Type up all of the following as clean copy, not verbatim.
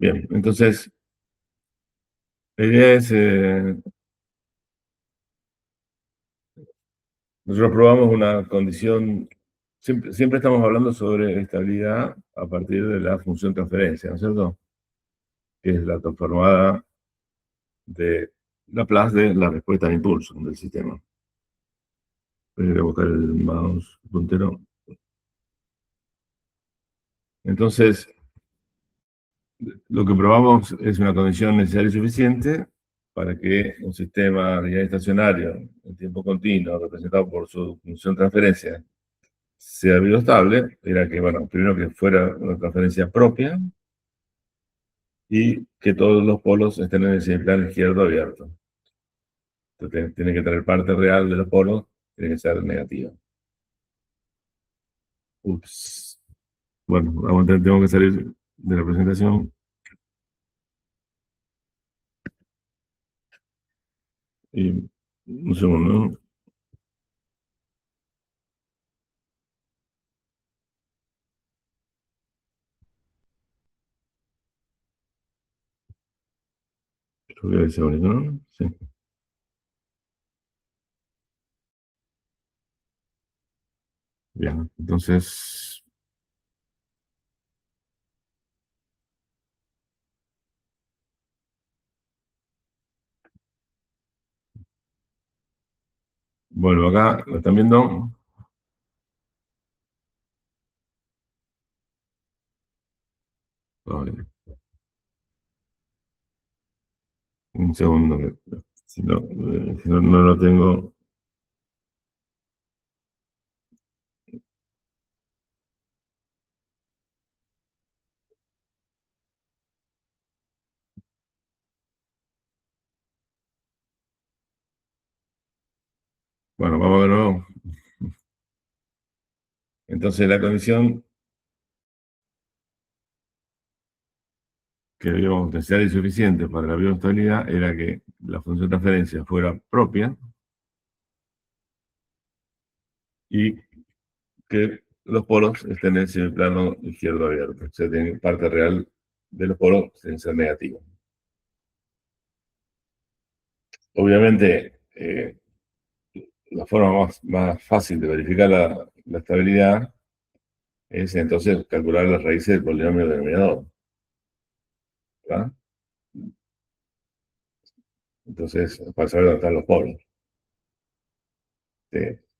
Bien, entonces, la idea es, nosotros probamos una condición, siempre estamos hablando sobre estabilidad a partir de la función transferencia, ¿no es cierto? Que es la transformada de Laplace de la respuesta de impulso del sistema. Voy a buscar el mouse puntero. Entonces, lo que probamos es una condición necesaria y suficiente para que un sistema de unidad estacionario en tiempo continuo, representado por su función transferencia, sea biostable. Era que, bueno, primero que fuera una transferencia propia y que todos los polos estén en el semiplano izquierdo abierto. Entonces, tiene que tener parte real de los polos, tiene que ser negativa. Ups. Bueno, tengo que salir de la presentación. Y un segundo, ¿no? Creo que es el único, ¿no? Sí. Bien, entonces, vuelvo acá, ¿lo están viendo? Vale, un segundo, si no, no lo tengo. Bueno, vamos de nuevo. Entonces, la condición que debíamos necesaria y suficiente para la bioestabilidad era que la función de transferencia fuera propia y que los polos estén en el semiplano izquierdo abierto. O sea, tiene parte real de los polos sin ser negativa. Obviamente, la forma más fácil de verificar la estabilidad es entonces calcular las raíces del polinomio denominador, ¿verdad? Entonces, para saber dónde están los polos.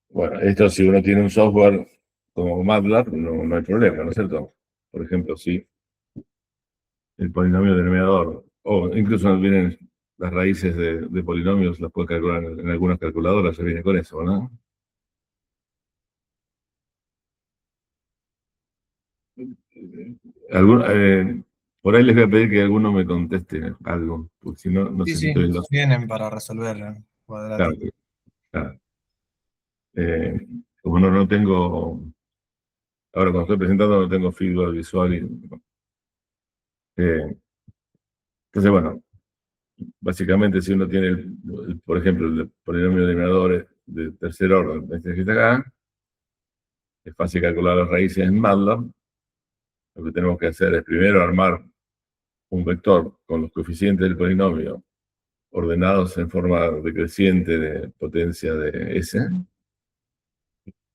Bueno, esto si uno tiene un software como MATLAB, no hay problema, ¿no es cierto? Por ejemplo, si el polinomio denominador, o incluso vienen las raíces de polinomios, las puede calcular en algunas calculadoras, se viene con eso, ¿no? Algún- eh, por ahí les voy a pedir que alguno me conteste algo, porque si no, no Sí, sé si sí, estoy en los... vienen para resolver Claro, cuadráticos. claro. Eh, Como no tengo, ahora cuando estoy presentando no tengo feedback visual. Eh, entonces, bueno, básicamente si uno tiene, por ejemplo, el polinomio denominador de tercer orden, este que está acá, es fácil calcular las raíces en MATLAB. Lo que tenemos que hacer es primero armar un vector con los coeficientes del polinomio ordenados en forma decreciente de potencia de S,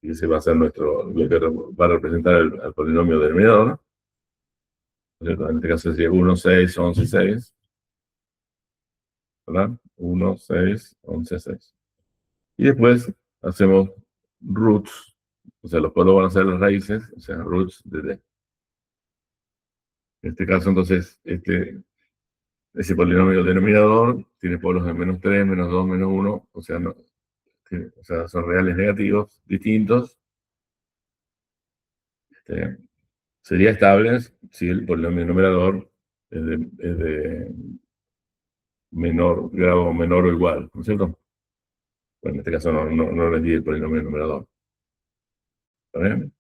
y ese va a ser lo que va a representar al polinomio denominador. ¿Cierto? En este caso sería 1, 6, 11, 6, ¿verdad? 1, 6, 11, 6. Y después hacemos roots, o sea, los polos van a ser las raíces, o sea, roots de D. En este caso, entonces, ese polinomio denominador tiene polos de menos 3, menos 2, menos 1, o sea, o sea, son reales negativos distintos. Este, sería estable si el polinomio numerador es de menor grado, menor o igual, ¿no es cierto? Bueno, en este caso no les di el polinomio numerador. ¿Está bien?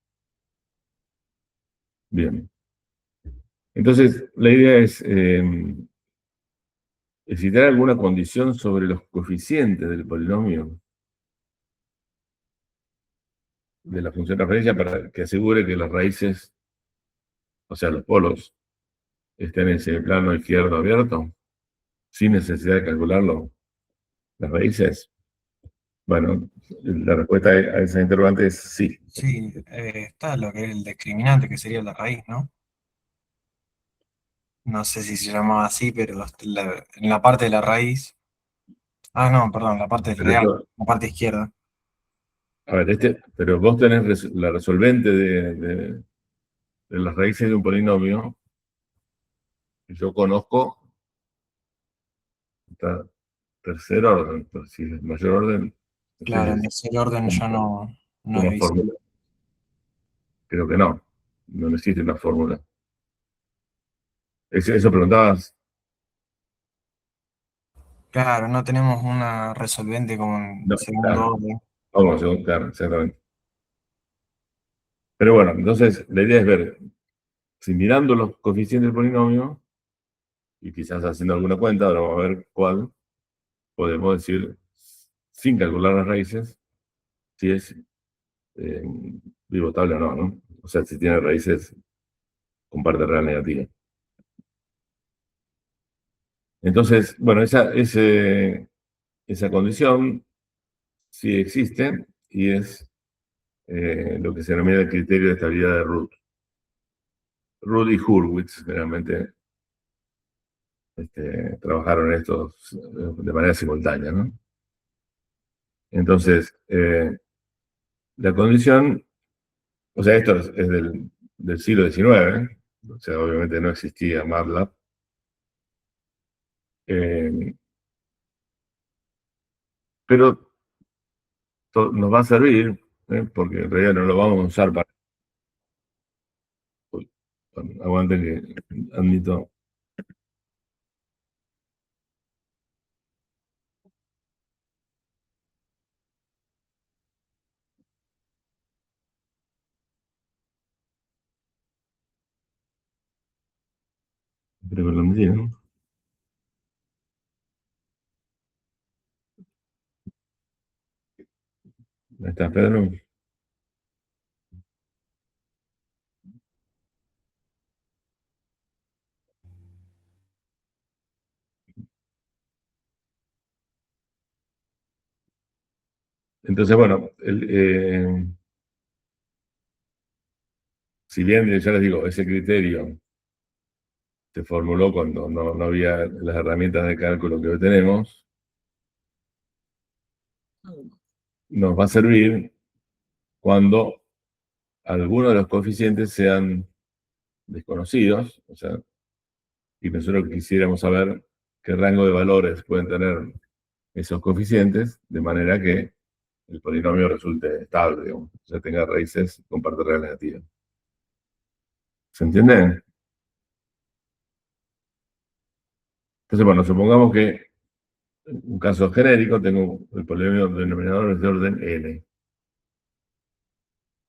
Bien. Entonces, la idea es excitar alguna condición sobre los coeficientes del polinomio de la función de referencia para que asegure que las raíces, o sea, los polos, está en el semiplano izquierdo abierto, sin necesidad de calcularlo, las raíces. Bueno, la respuesta a esa interrogante es sí. Sí, está lo que es el discriminante, que sería la raíz, ¿no? No sé si se llamaba así, pero en la parte de la raíz. Ah, no, perdón, la parte Pero real, eso, la parte izquierda. a ver, pero vos tenés la resolvente de las raíces de un polinomio, y yo conozco hasta tercer orden, pero si es mayor orden, no sé Claro, en si ese orden yo no he una visto. fórmula. Creo que no, no existe una fórmula. Eso preguntabas. Claro, no tenemos una resolvente como en No, segundo claro, orden. vamos, claro, exactamente. Pero bueno, entonces la idea es ver si mirando los coeficientes del polinomio y quizás haciendo alguna cuenta, ahora vamos a ver cuál, podemos decir, sin calcular las raíces, si es eh, pivotable o no, ¿no? O sea, si tiene raíces con parte real negativa. Entonces, bueno, esa condición sí existe y es lo que se denomina el criterio de estabilidad de Root. Root y Hurwitz realmente trabajaron estos de manera simultánea, ¿no? Entonces, la condición, o sea, esto es del siglo XIX, o sea, obviamente no existía MATLAB, eh, pero nos va a servir, porque en realidad no lo vamos a usar para... Uy, aguanten que admito, creo que lo metí, ¿no? Ahí está, Pedro. Entonces, bueno, si bien ya les digo, ese criterio se formuló cuando no había las herramientas de cálculo que hoy tenemos, nos va a servir cuando algunos de los coeficientes sean desconocidos, o sea, y nosotros quisiéramos saber qué rango de valores pueden tener esos coeficientes, de manera que el polinomio resulte estable, digamos, o sea, tenga raíces con parte real negativa. ¿Se entiende? Entonces, bueno, supongamos que un caso genérico, tengo el polinomio denominador es de orden n.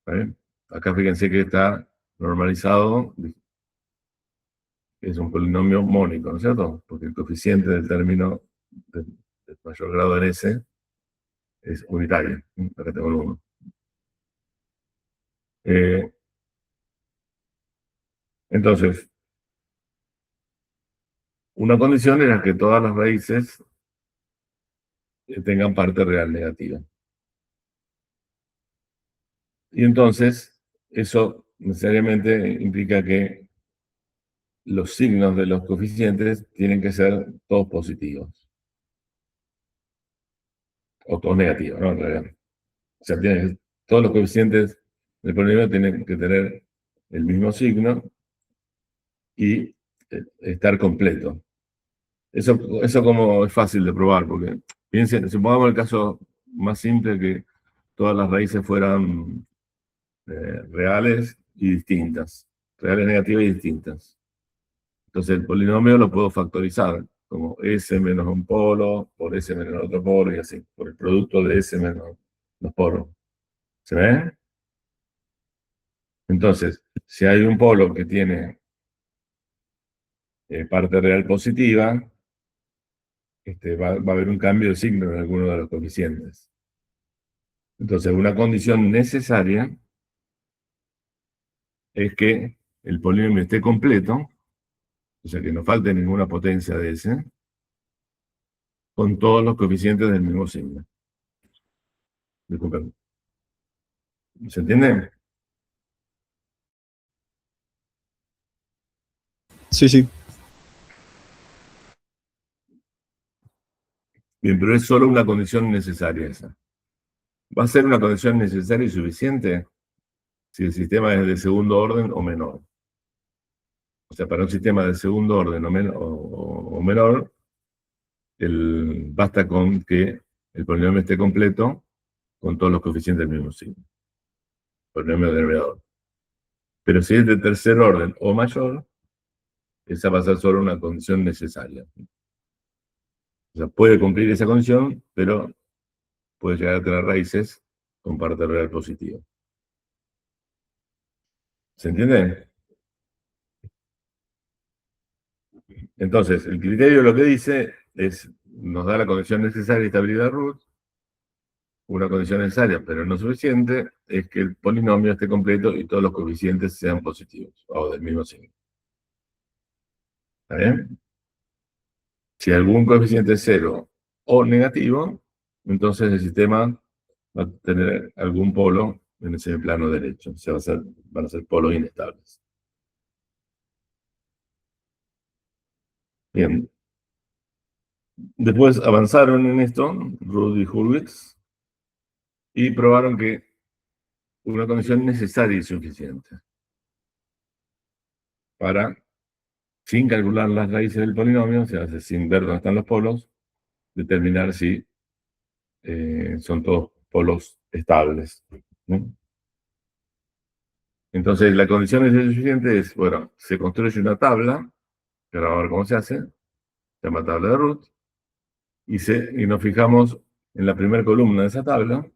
¿Vale? Acá fíjense que está normalizado, es un polinomio mónico, ¿no es cierto? Porque el coeficiente del término de mayor grado en S es unitario. Acá tengo el 1. Entonces, una condición era que todas las raíces tengan parte real negativa. Y entonces, eso necesariamente implica que los signos de los coeficientes tienen que ser todos positivos o todos negativos, ¿no? En realidad. O sea, todos los coeficientes del polinomio tienen que tener el mismo signo y estar completo. Eso como es fácil de probar, porque piensen, supongamos el caso más simple que todas las raíces fueran reales y distintas, reales negativas y distintas. Entonces el polinomio lo puedo factorizar como S menos un polo por S menos otro polo y así, por el producto de S menos los polos. ¿Se ve? Entonces, si hay un polo que tiene parte real positiva, va a haber un cambio de signo en alguno de los coeficientes. Entonces, una condición necesaria es que el polinomio esté completo o sea que no falte ninguna potencia de ese, con todos los coeficientes del mismo signo. Disculpen. ¿Se entiende? Sí, sí. Bien, pero es solo una condición necesaria esa. ¿Va a ser una condición necesaria y suficiente si el sistema es de segundo orden o menor? O sea, para un sistema de segundo orden o menor, basta con que el polinomio esté completo con todos los coeficientes del mismo signo. Polinomio denominador. Pero si es de tercer orden o mayor, esa va a ser solo una condición necesaria. O sea, puede cumplir esa condición, pero puede llegar a tener raíces con parte real positiva. ¿Se entiende? Entonces, el criterio lo que dice es, nos da la condición necesaria de estabilidad root, una condición necesaria, pero no suficiente, es que el polinomio esté completo y todos los coeficientes sean positivos, o del mismo signo. ¿Está bien? Si algún coeficiente es cero o negativo, entonces el sistema va a tener algún polo en ese plano derecho. O sea, van a ser polos inestables. Bien. Después avanzaron en esto, Rudd y Hurwitz, y probaron que una condición necesaria y suficiente para, sin calcular las raíces del polinomio, o sea, sin ver dónde están los polos, determinar si son todos polos estables, ¿no? Entonces, la condición necesaria y suficiente es, bueno, se construye una tabla, que ahora vamos a ver cómo se hace, se llama tabla de Ruth, y nos fijamos en la primera columna de esa tabla,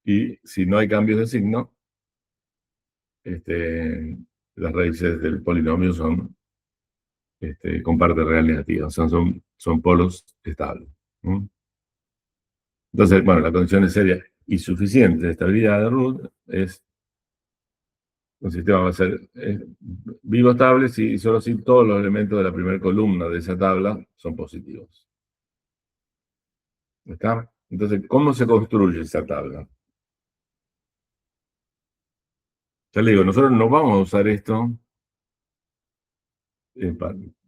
y si no hay cambios de signo, las raíces del polinomio son con parte real negativa, o sea, son polos estables, ¿no? Entonces, bueno, la condición necesaria y suficiente de estabilidad de Ruth es un sistema va a ser vivo estable si solo si todos los elementos de la primera columna de esa tabla son positivos. ¿Está? Entonces, ¿cómo se construye esa tabla? Ya le digo, nosotros no vamos a usar esto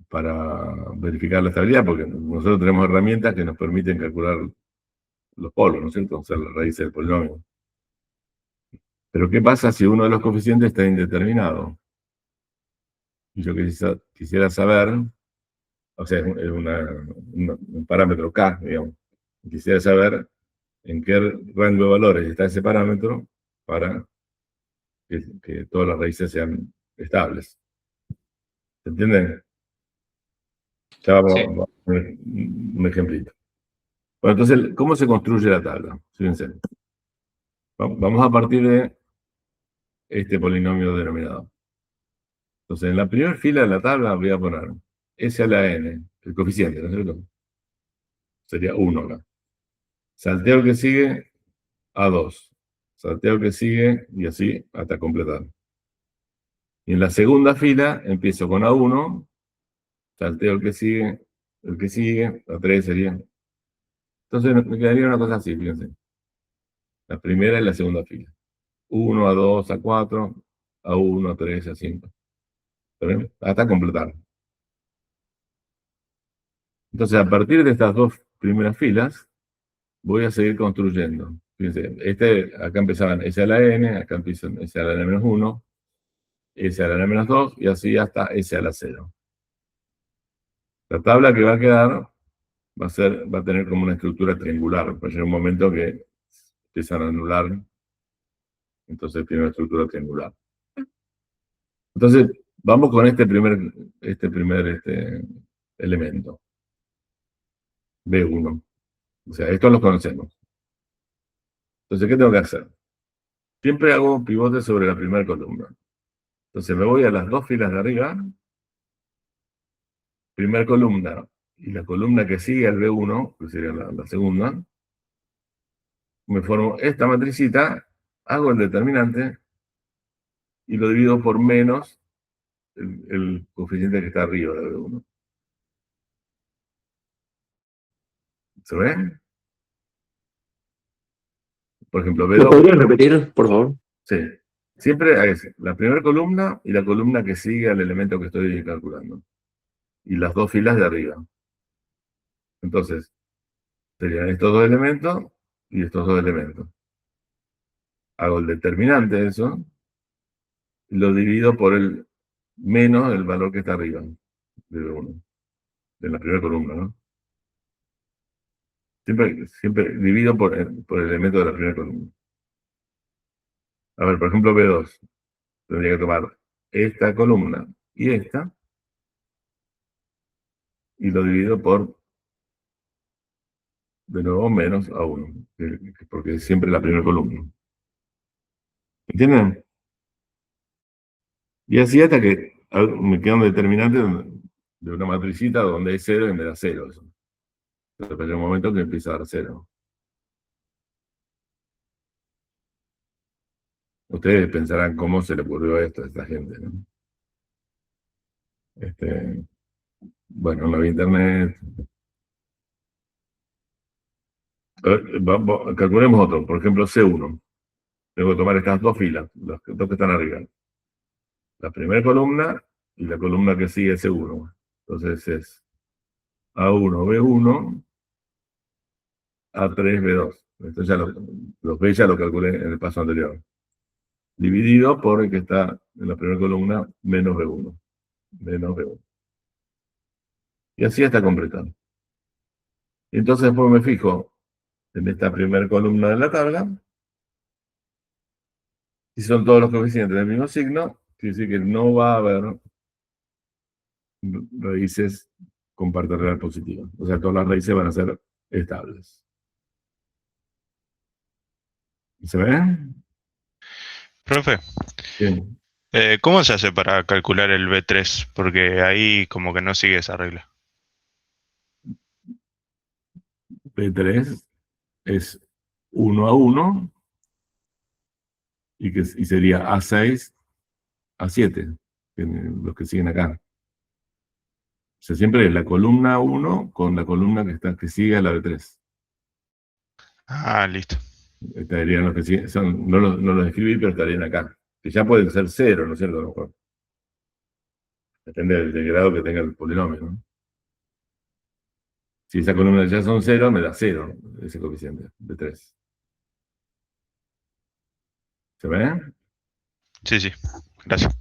para verificar la estabilidad, porque nosotros tenemos herramientas que nos permiten calcular los polos, ¿no es cierto? O sea, la raíz del polinomio. Pero ¿qué pasa si uno de los coeficientes está indeterminado? Y yo quisiera saber, o sea, es un parámetro K, digamos. Quisiera saber en qué rango de valores está ese parámetro para que todas las raíces sean estables. ¿Se entiende? Ya Sí. vamos a poner un ejemplito. Bueno, entonces, ¿cómo se construye la tabla? Fíjense. Vamos a partir de este polinomio denominador. Entonces, en la primera fila de la tabla voy a poner S a la n, el coeficiente, ¿no es cierto? Sería 1 acá. Salteo el que sigue a 2. Salteo el que sigue y así hasta completar. Y en la segunda fila empiezo con A1, salteo el que sigue, A3 sería. Entonces me quedaría una cosa así, fíjense. La primera y la segunda fila. 1, A2, A4, A1, A3, A5. ¿Está bien? Hasta completar. Entonces, a partir de estas dos primeras filas, voy a seguir construyendo. Fíjense, acá empezaban S a la N, acá empiezan S a la N-1, S a la N-2 y así hasta S a la 0. La tabla que va a quedar va a tener como una estructura triangular. Va a llegar un momento que empiezan a anular, entonces tiene una estructura triangular. Entonces, vamos con este primer elemento. B1. O sea, estos los conocemos. Entonces, ¿qué tengo que hacer? Siempre hago un pivote sobre la primera columna. Entonces, me voy a las dos filas de arriba, primera columna, y la columna que sigue al B1, que sería la segunda, me formo esta matricita, hago el determinante y lo divido por menos el coeficiente que está arriba de B1. ¿Se ve? Por ejemplo, ¿Lo B2, podrías repetir, por favor? sí. Siempre es la primera columna y la columna que sigue al elemento que estoy calculando. Y las dos filas de arriba. Entonces, serían estos dos elementos y estos dos elementos. Hago el determinante de eso y lo divido por el menos el valor que está arriba de B1, de la primera columna, ¿no? Siempre divido por el elemento de la primera columna. A ver, por ejemplo, B2. Tendría que tomar esta columna y esta y lo divido por, de nuevo, menos a 1, porque es siempre la primera columna. ¿Entienden? Y así hasta que me queda un determinante de una matricita donde hay 0 y me da 0. Eso. Pero en el momento que empieza a dar 0. Ustedes pensarán cómo se le ocurrió esto a esta gente, ¿no? Bueno, no había internet. Calculemos otro, por ejemplo, C1. Tengo que tomar estas dos filas, las dos que están arriba. La primera columna y la columna que sigue C1. Entonces es A1, B1, A3, B2. Esto ya los B ya lo calculé en el paso anterior. Dividido por el que está en la primera columna, menos B1. Menos B1. Y así hasta completar. Entonces después me fijo en esta primera columna de la tabla. Si son todos los coeficientes del mismo signo, quiere decir que no va a haber raíces con parte real positiva. O sea, todas las raíces van a ser estables. ¿Se ven? Profe, Bien. ¿cómo se hace para calcular el B3? Porque ahí como que no sigue esa regla. P3 es 1 a 1 y sería A6 a 7, los que siguen acá. O sea, siempre es la columna 1 con la columna que sigue a la de 3. Ah, listo. Estarían los que siguen, no los escribí, pero estarían acá. Que ya pueden ser 0, ¿no es cierto? A lo mejor. Depende del grado que tenga el polinomio, ¿no? Si esa columna ya son 0, me da 0 ese coeficiente de 3. ¿Se ve? Sí, sí. Gracias.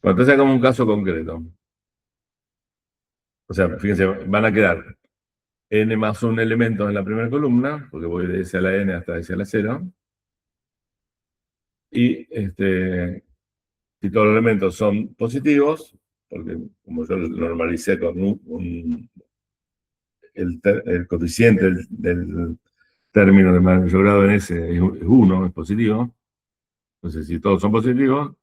Bueno, entonces hagamos un caso concreto. O sea, fíjense, van a quedar n más un elemento en la primera columna, porque voy de S a la n hasta S a la 0. Y si todos los elementos son positivos, porque como yo lo normalicé con el coeficiente del término de mayor grado en S es 1, es positivo. Entonces, si todos son positivos,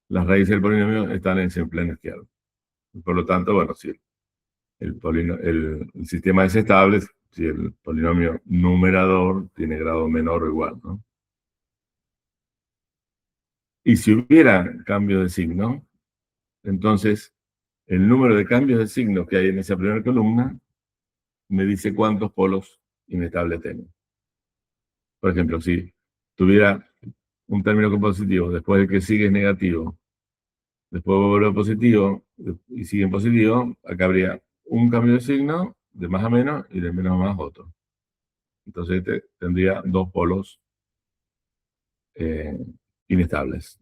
las raíces del polinomio están en el plano izquierdo. Por lo tanto, bueno, si el sistema es estable, si el polinomio numerador tiene grado menor o igual, ¿no? Y si hubiera cambio de signo, entonces el número de cambios de signo que hay en esa primera columna me dice cuántos polos inestables tengo. Por ejemplo, si tuviera un término compositivo, después el que sigue es negativo, después vuelve positivo y sigue en positivo, acá habría un cambio de signo, de más a menos, y de menos a más otro. Entonces tendría dos polos inestables.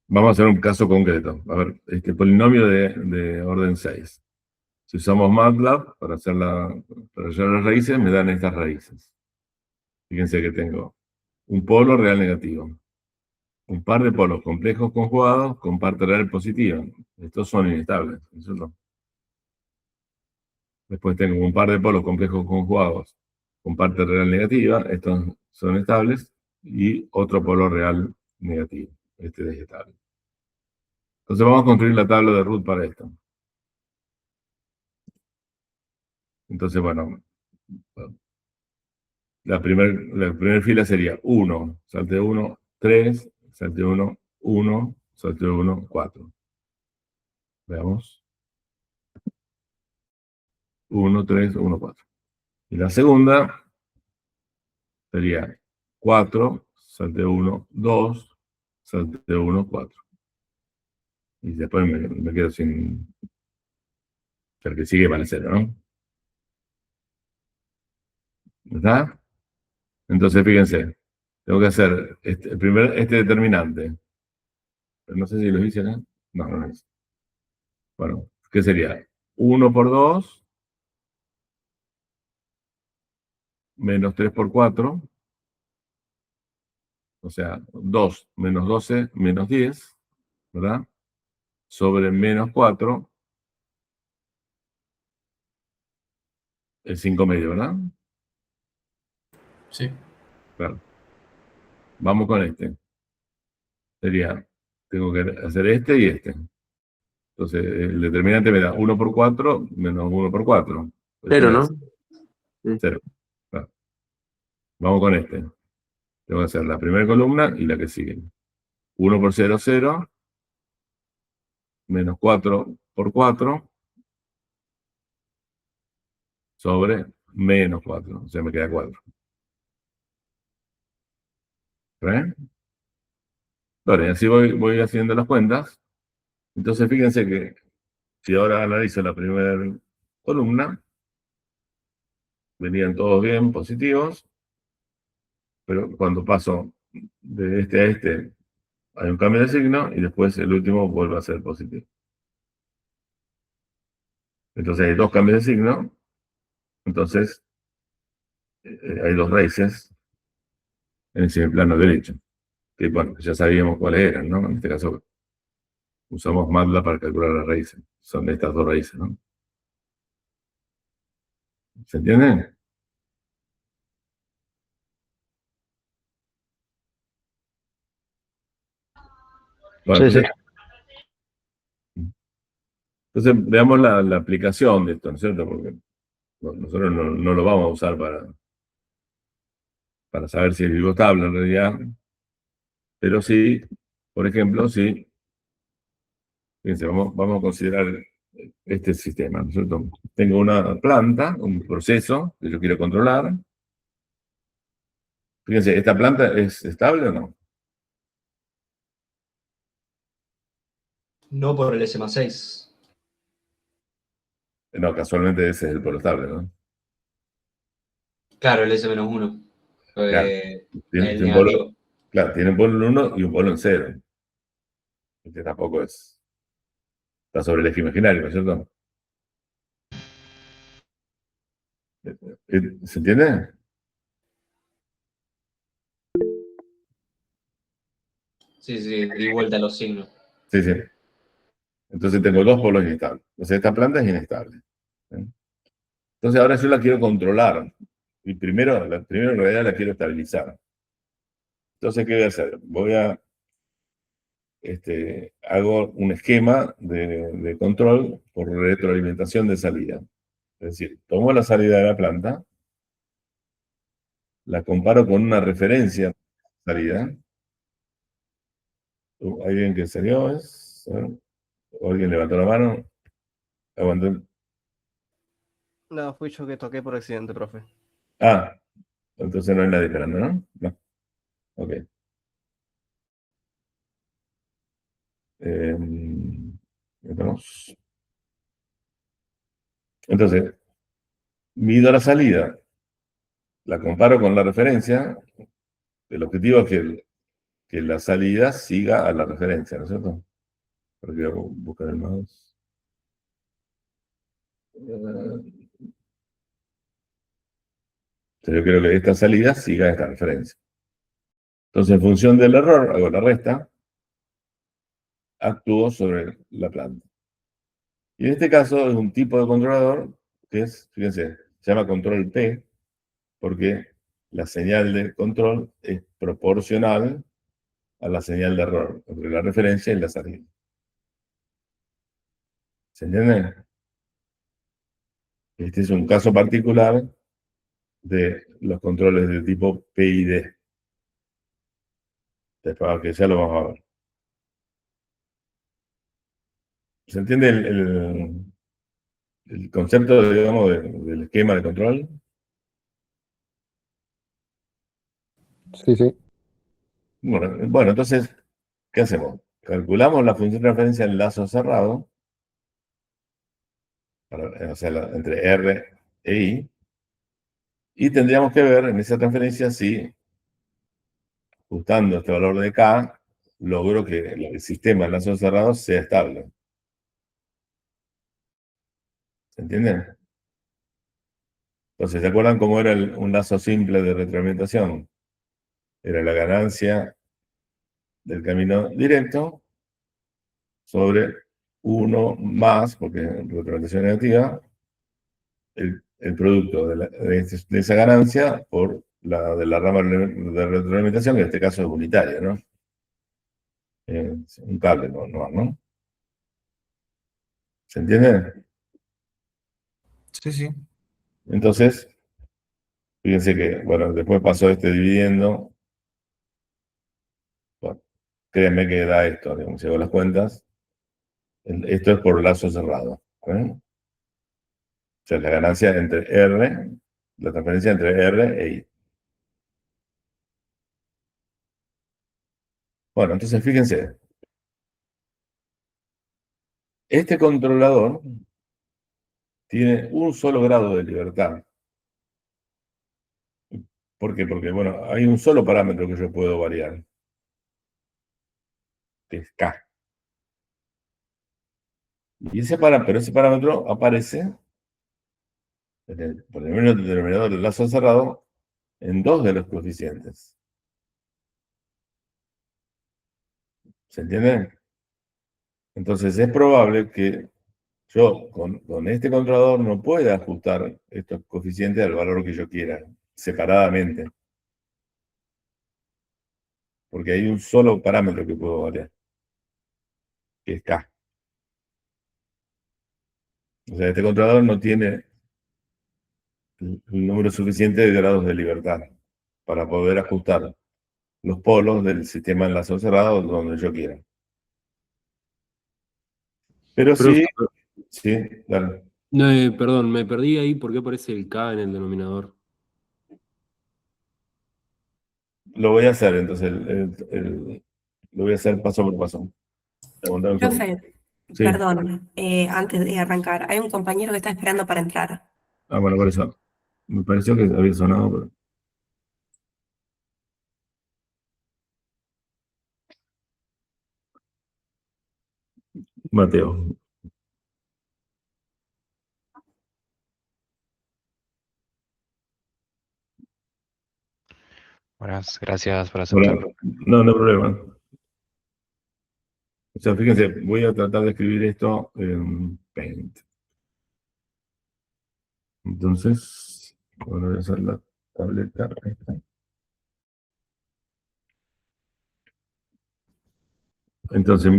Vamos a hacer un caso concreto. A ver, este polinomio de orden 6. Si usamos MATLAB para hacer las raíces, me dan estas raíces. Fíjense que tengo un polo real negativo, un par de polos complejos conjugados con parte real positiva. Estos son inestables. Eso no. Después tengo un par de polos complejos conjugados con parte real negativa. Estos son estables. Y otro polo real negativo. Este es estable. Entonces vamos a construir la tabla de root para esto. Entonces, bueno, la primera fila sería 1, salte 1, 3, salte 1, 1, salte 1, 4. Veamos. 1, 3, 1, 4. Y la segunda sería 4, salte 1, 2, salte 1, 4. Y después me quedo sin... El que sigue vale 0, ¿no? ¿Está? Entonces, fíjense, tengo que hacer este determinante. Pero no sé si lo hice, ¿no? No, no lo hice. Bueno, ¿qué sería? 1 por 2 menos 3 por 4, o sea, 2 menos 12 menos 10, ¿verdad? Sobre menos 4, el 5 medio, ¿verdad? Sí. Claro. Vamos con este. Sería, tengo que hacer este y este. Entonces, el determinante me da 1 por 4 menos 1 por 4. Cero, Eso ¿no? es Sí. 0. Claro. Vamos con este. Tengo que hacer la primera columna y la que sigue. 1 por 0, 0. Menos 4 por 4 sobre menos 4. O sea, me queda 4. ¿Ven? Vale, así voy haciendo las cuentas. Entonces, fíjense que si ahora analizo la primera columna, venían todos bien, positivos, pero cuando paso de este a este, hay un cambio de signo y después el último vuelve a ser positivo. Entonces hay dos cambios de signo, entonces hay dos raíces en ese plano derecho, que bueno, ya sabíamos cuáles eran, ¿no? En este caso usamos MATLAB para calcular las raíces, son estas dos raíces, ¿no? ¿Se entiende? Bueno, Sí, sí. entonces veamos la aplicación de esto, ¿no es cierto? Porque nosotros no lo vamos a usar para saber si es pivotable en realidad, pero sí, por ejemplo, sí, fíjense, vamos a considerar este sistema, ¿no es cierto? Tengo una planta, un proceso que yo quiero controlar. Fíjense, ¿esta planta es estable o no? No por el S más 6. No, casualmente ese es el polo estable, ¿no? Claro, el S menos 1. Claro, tiene El un polo, negativo. claro, tiene un polo en 1 y un polo en 0. Que tampoco es, está sobre el eje imaginario, ¿no es cierto? ¿Se entiende? Sí, sí, di vuelta a los signos. Sí, sí. Entonces tengo dos polos inestables. Entonces esta planta es inestable. ¿Sí? Entonces ahora yo la quiero controlar. Y primero en realidad la quiero estabilizar. Entonces, ¿qué voy a hacer? Hago un esquema de control por retroalimentación de salida. Es decir, tomo la salida de la planta, la comparo con una referencia de salida. ¿Alguien que salió? ¿O alguien levantó la mano? Aguantó. No, fui yo que toqué por accidente, profe. Ah, entonces no hay nadie esperando, ¿no? No. Ok. Vamos. Entonces, mido la salida, la comparo con la referencia. El objetivo es que la salida siga a la referencia, ¿no es cierto? Porque voy a buscar el mouse. Yo quiero que esta salida siga a esta referencia. Entonces, en función del error, hago la resta, actúo sobre la planta. Y en este caso es un tipo de controlador que es, fíjense, se llama control P, porque la señal de control es proporcional a la señal de error entre la referencia y la salida. ¿Se entiende? Este es un caso particular de los controles de tipo PID. Después que ya lo vamos a ver. ¿Se entiende el concepto, digamos, del esquema de control? Sí, sí. Bueno, entonces, ¿qué hacemos? Calculamos la función de referencia en lazo cerrado, o sea, entre R e I, y tendríamos que ver en esa transferencia si, ajustando este valor de K, logro que el sistema en lazo cerrado sea estable. ¿Se entiende? Entonces, ¿se acuerdan cómo era un lazo simple de retroalimentación? Era la ganancia del camino directo sobre uno más, porque es retroalimentación negativa, el producto de esa ganancia por la de la rama de retroalimentación, que en este caso es unitaria, ¿no? Un cable, ¿no? ¿Se entiende? Sí, sí. Entonces, fíjense que, bueno, después pasó este dividiendo. Bueno, créanme que da esto, digamos, si hago las cuentas. Esto es por lazo cerrado. ¿Eh? O sea, la ganancia entre R, la transferencia entre R e I. Bueno, entonces fíjense, este controlador tiene un solo grado de libertad. ¿Por qué? Porque, bueno, hay un solo parámetro que yo puedo variar, que es K. Y pero ese parámetro aparece por el menos denominador del lazo cerrado en dos de los coeficientes. ¿Se entiende? Entonces es probable que yo con este controlador no pueda ajustar estos coeficientes al valor que yo quiera, separadamente. Porque hay un solo parámetro que puedo variar, que es K. O sea, este controlador no tiene el número suficiente de grados de libertad para poder ajustar los polos del sistema enlazado cerrado donde yo quiera. Pero sí, sí, dale. No, perdón, me perdí ahí. ¿Por qué aparece el K en el denominador? Lo voy a hacer, entonces, lo voy a hacer paso por paso. Aguantame un segundo. Profe, Sí. perdón, antes de arrancar, hay un compañero que está esperando para entrar. Ah, bueno, por eso. Me pareció que había sonado, pero... Mateo. Buenas, gracias por Hola. aceptar. No, no hay problema. O sea, fíjense, voy a tratar de escribir esto en Paint. Entonces, bueno, voy a hacer la tableta. Ahí está. Entonces,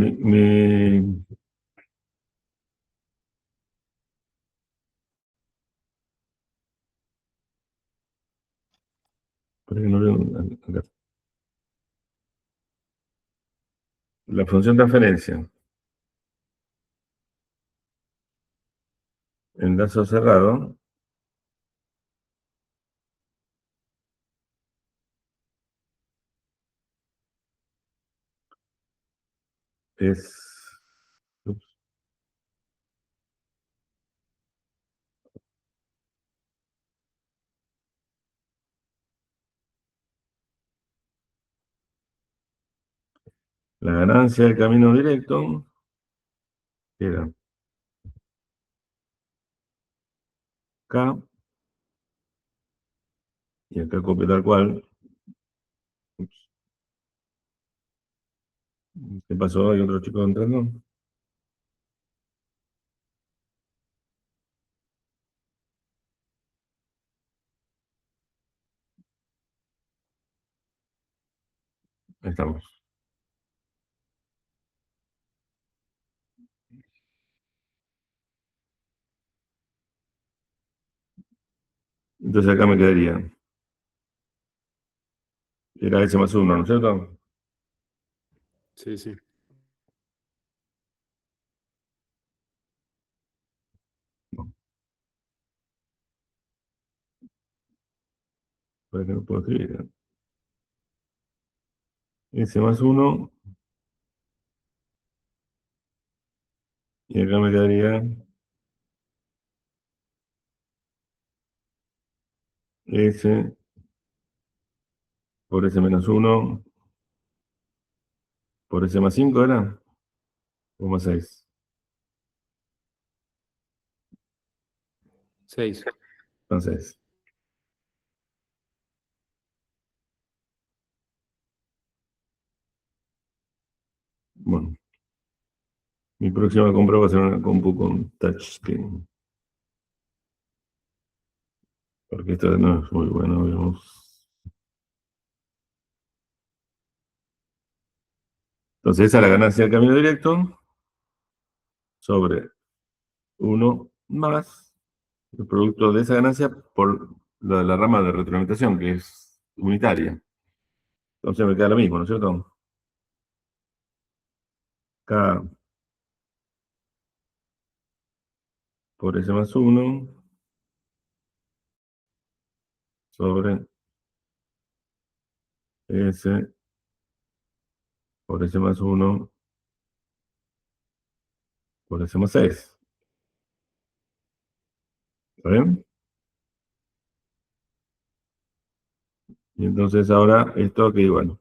espera que no veo acá. La función de transferencia en lazo cerrado es... ups, la ganancia del camino directo era K, y acá copio tal cual. Ups, ¿qué pasó? ¿Hay otro chico entrando? Ahí estamos. Entonces acá me quedaría. Era S más 1, ¿no es cierto? Sí, sí. Por que no puedo escribir. S más 1. Y acá me quedaría S por S menos 1 por S más 5, ¿era? O más 6. 6. Entonces, bueno, mi próxima compra va a ser una compu con touchscreen. Porque esto no es muy bueno, digamos. Entonces, esa es la ganancia del camino directo sobre 1 más el producto de esa ganancia por la rama de retroalimentación, que es unitaria. Entonces me queda lo mismo, ¿no es cierto? K por S más 1 sobre S por S más 1 por S más 6. ¿Está bien? Y entonces ahora esto que bueno,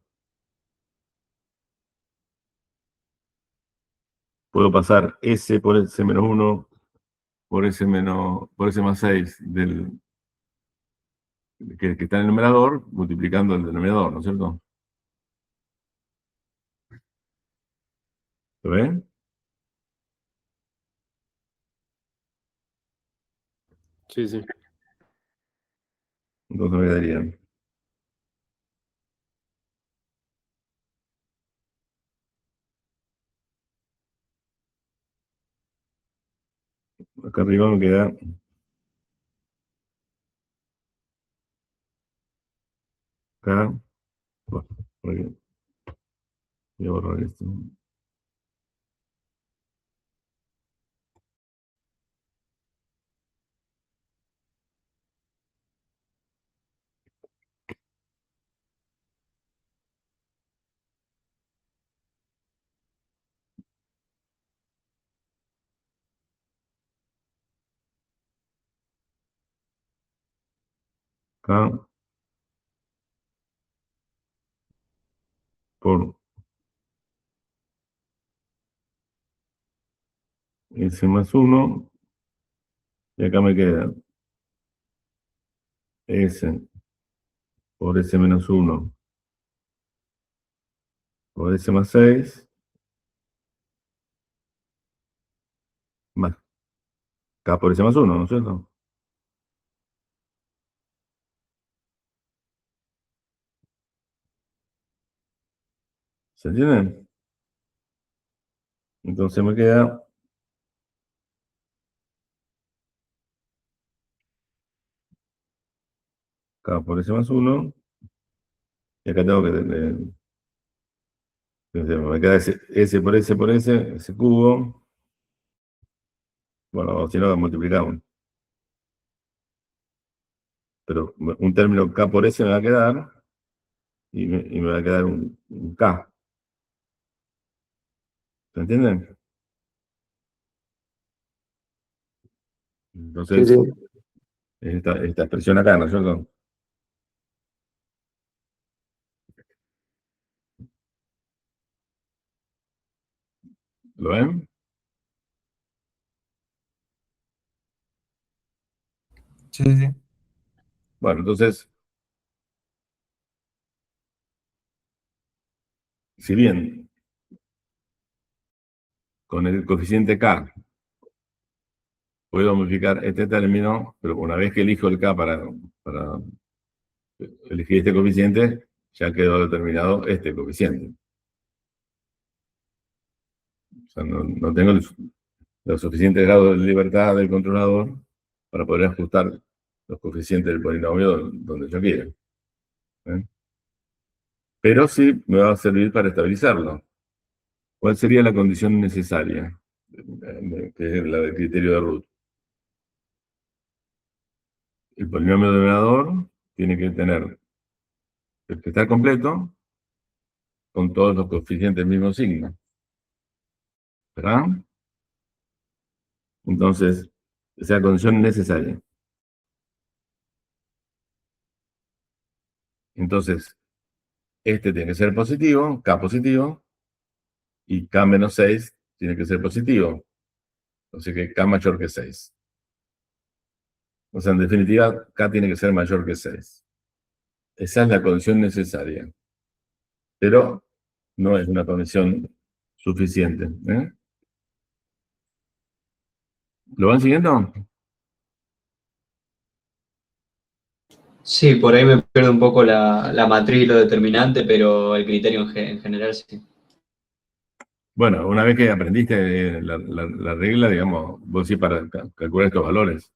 puedo pasar S por S menos 1 por S más 6 que está en el numerador, multiplicando el denominador, ¿no es cierto? ¿Lo ven? Sí, sí. Entonces me quedaría acá arriba me queda K, bueno, por aquí, voy a borrar esto. K por S más 1, y acá me queda S por S menos 1 por S más 6 más K por S más 1, ¿no es cierto? ¿Se entiende? Entonces me queda K por S más 1, y acá tengo que tener, me queda S por S por S, S cubo. Bueno, si no, multiplicamos. Pero un término K por S me va a quedar, y me va a quedar un K. ¿Se entienden? Sí, Entonces, sí. esta expresión acá, ¿no es cierto? ¿Lo ven? Sí, sí. Bueno, entonces, si bien con el coeficiente K puedo modificar este término, pero una vez que elijo el K para elegir este coeficiente, ya quedó determinado este coeficiente. O sea, no tengo el suficiente grado de libertad del controlador para poder ajustar los coeficientes del polinomio donde yo quiera. ¿Eh? Pero sí me va a servir para estabilizarlo. ¿Cuál sería la condición necesaria? Que es la del criterio de Root. El polinomio denominador tiene que tener que estar completo con todos los coeficientes del mismo signo. ¿Verdad? Entonces, esa es la condición necesaria. Entonces, este tiene que ser positivo, K positivo, y K menos 6 tiene que ser positivo. Así que K mayor que 6. O sea, en definitiva, K tiene que ser mayor que 6. Esa es la condición necesaria. Pero no es una condición suficiente. ¿Eh? ¿Lo van siguiendo? Sí, por ahí me pierdo un poco la matriz y lo determinante, pero el criterio en general sí. Bueno, una vez que aprendiste la regla, digamos, vos sí para calcular estos valores.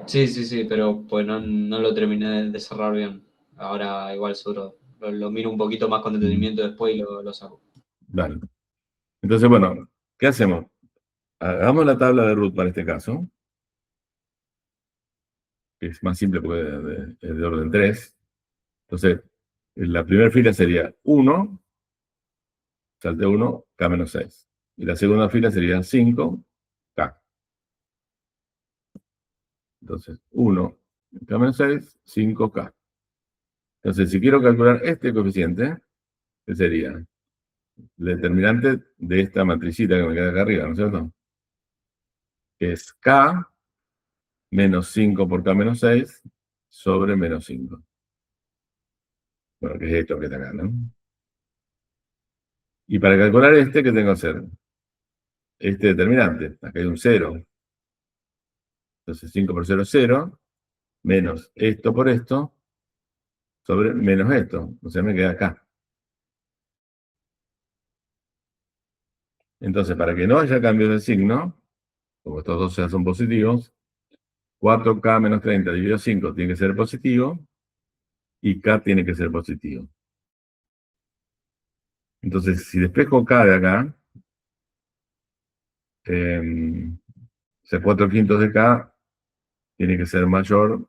Sí, pero pues no lo terminé de cerrar bien. Ahora igual solo lo miro un poquito más con detenimiento después y lo saco. Dale. Entonces, bueno, ¿qué hacemos? Hagamos la tabla de Root para este caso, que es más simple porque es de orden 3. Entonces, la primera fila sería 1, salte 1, K menos 6. Y la segunda fila sería 5, K. Entonces, 1, K menos 6, 5K. Entonces, si quiero calcular este coeficiente, que sería el determinante de esta matricita que me queda acá arriba, ¿no es cierto? Que es K menos 5 por K menos 6 sobre menos 5. Bueno, que es esto que está acá, ¿no? Y para calcular este, ¿qué tengo que hacer? Este determinante, acá hay un 0. Entonces 5 por 0 es 0, menos esto por esto, sobre menos esto. O sea, me queda acá. Entonces, para que no haya cambio de signo, como estos dos ya son positivos, 4K menos 30 dividido 5 tiene que ser positivo, y K tiene que ser positivo. Entonces, si despejo K de acá, o sea, 4 quintos de K tiene que ser mayor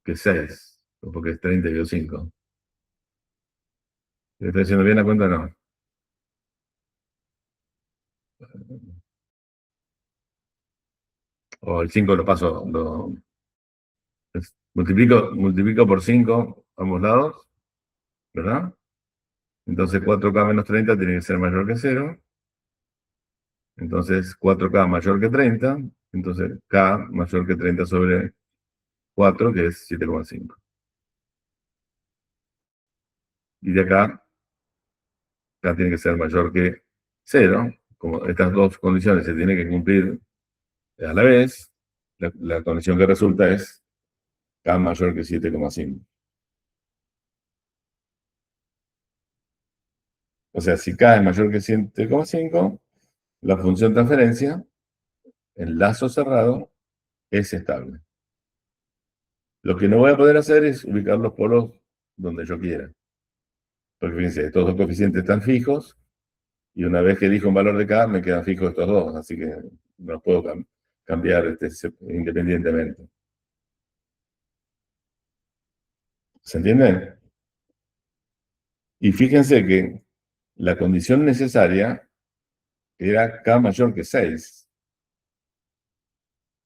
que 6, porque es 30 dividido 5. ¿Le estoy haciendo bien la cuenta o no? O el 5 lo paso, multiplico por 5 ambos lados, ¿verdad? Entonces 4K menos 30 tiene que ser mayor que 0. Entonces 4K mayor que 30. Entonces K mayor que 30 sobre 4, que es 7,5. Y de acá, K tiene que ser mayor que 0. Como estas dos condiciones se tienen que cumplir a la vez, la condición que resulta es K mayor que 7,5. O sea, si K es mayor que 7,5, la función transferencia, en lazo cerrado, es estable. Lo que no voy a poder hacer es ubicar los polos donde yo quiera. Porque fíjense, estos dos coeficientes están fijos, y una vez que elijo un valor de K, me quedan fijos estos dos, así que no los puedo cambiar independientemente. ¿Se entiende? Y fíjense que la condición necesaria era K mayor que 6.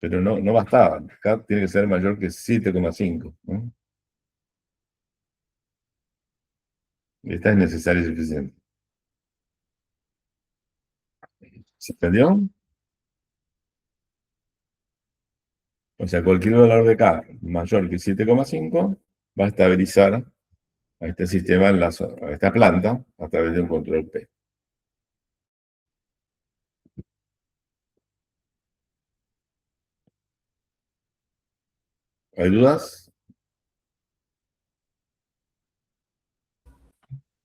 Pero no bastaba. K tiene que ser mayor que 7,5. ¿No? Esta es necesaria y suficiente. ¿Se entendió? O sea, cualquier valor de K mayor que 7,5 va a estabilizar a este sistema, a esta planta, a través de un control P. ¿Hay dudas?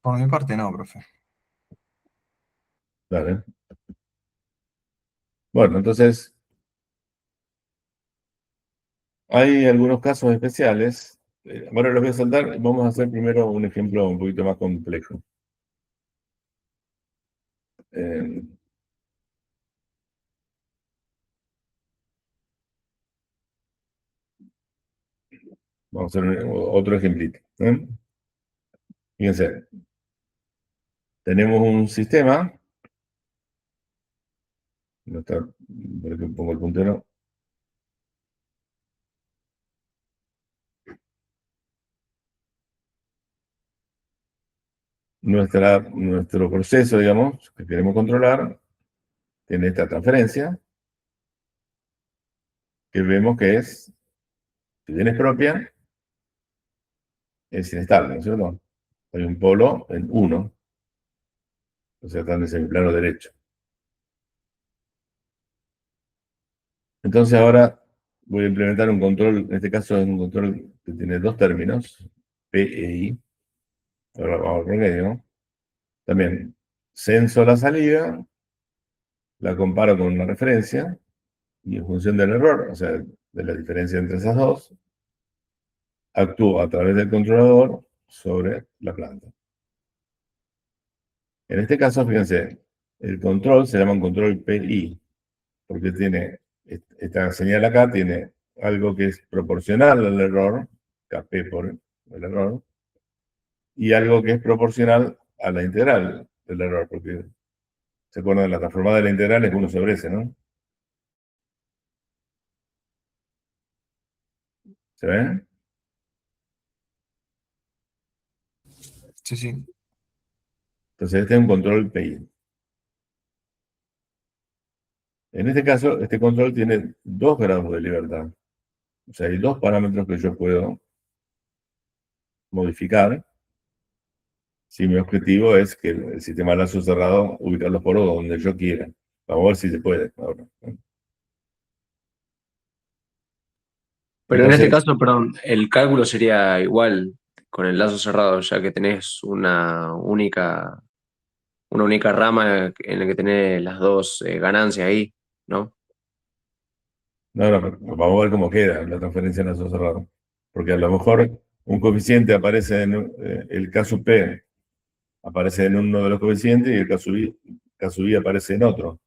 Por mi parte no, profe. Dale. Bueno, entonces, hay algunos casos especiales. Ahora los voy a saltar. Vamos a hacer primero un ejemplo un poquito más complejo. Vamos a hacer otro ejemplito. Fíjense, tenemos un sistema. No está, por aquí pongo el puntero. Nuestro proceso, digamos, que queremos controlar, tiene esta transferencia, que vemos que es, si bien es propia, es inestable, ¿no es cierto? Hay un polo en 1, o sea, está en el semiplano derecho. Entonces ahora voy a implementar un control, en este caso es un control que tiene dos términos, P e I. Ahora vamos al medio. También censo la salida, la comparo con una referencia, y en función del error, o sea, de la diferencia entre esas dos, actúo a través del controlador sobre la planta. En este caso, fíjense, el control se llama un control PI, porque tiene, esta señal acá tiene algo que es proporcional al error, Kp por el error, y algo que es proporcional a la integral del error, porque se acuerdan de la transformada de la integral es 1 sobre s, ¿no? ¿Se ven? Sí, sí. Entonces este es un control PI. En este caso, este control tiene 2 grados de libertad. O sea, hay 2 parámetros que yo puedo modificar si mi objetivo es que el sistema de lazo cerrado ubicar los poros donde yo quiera. Vamos a ver si se puede ahora. Pero en este Entonces, caso, perdón, el cálculo sería igual con el lazo cerrado, ya que tenés una única rama en la que tenés las dos ganancias ahí, ¿no? no, vamos a ver cómo queda la transferencia en lazo cerrado. Porque a lo mejor un coeficiente aparece en el caso P, aparece en uno de los coeficientes y el caso I aparece en otro.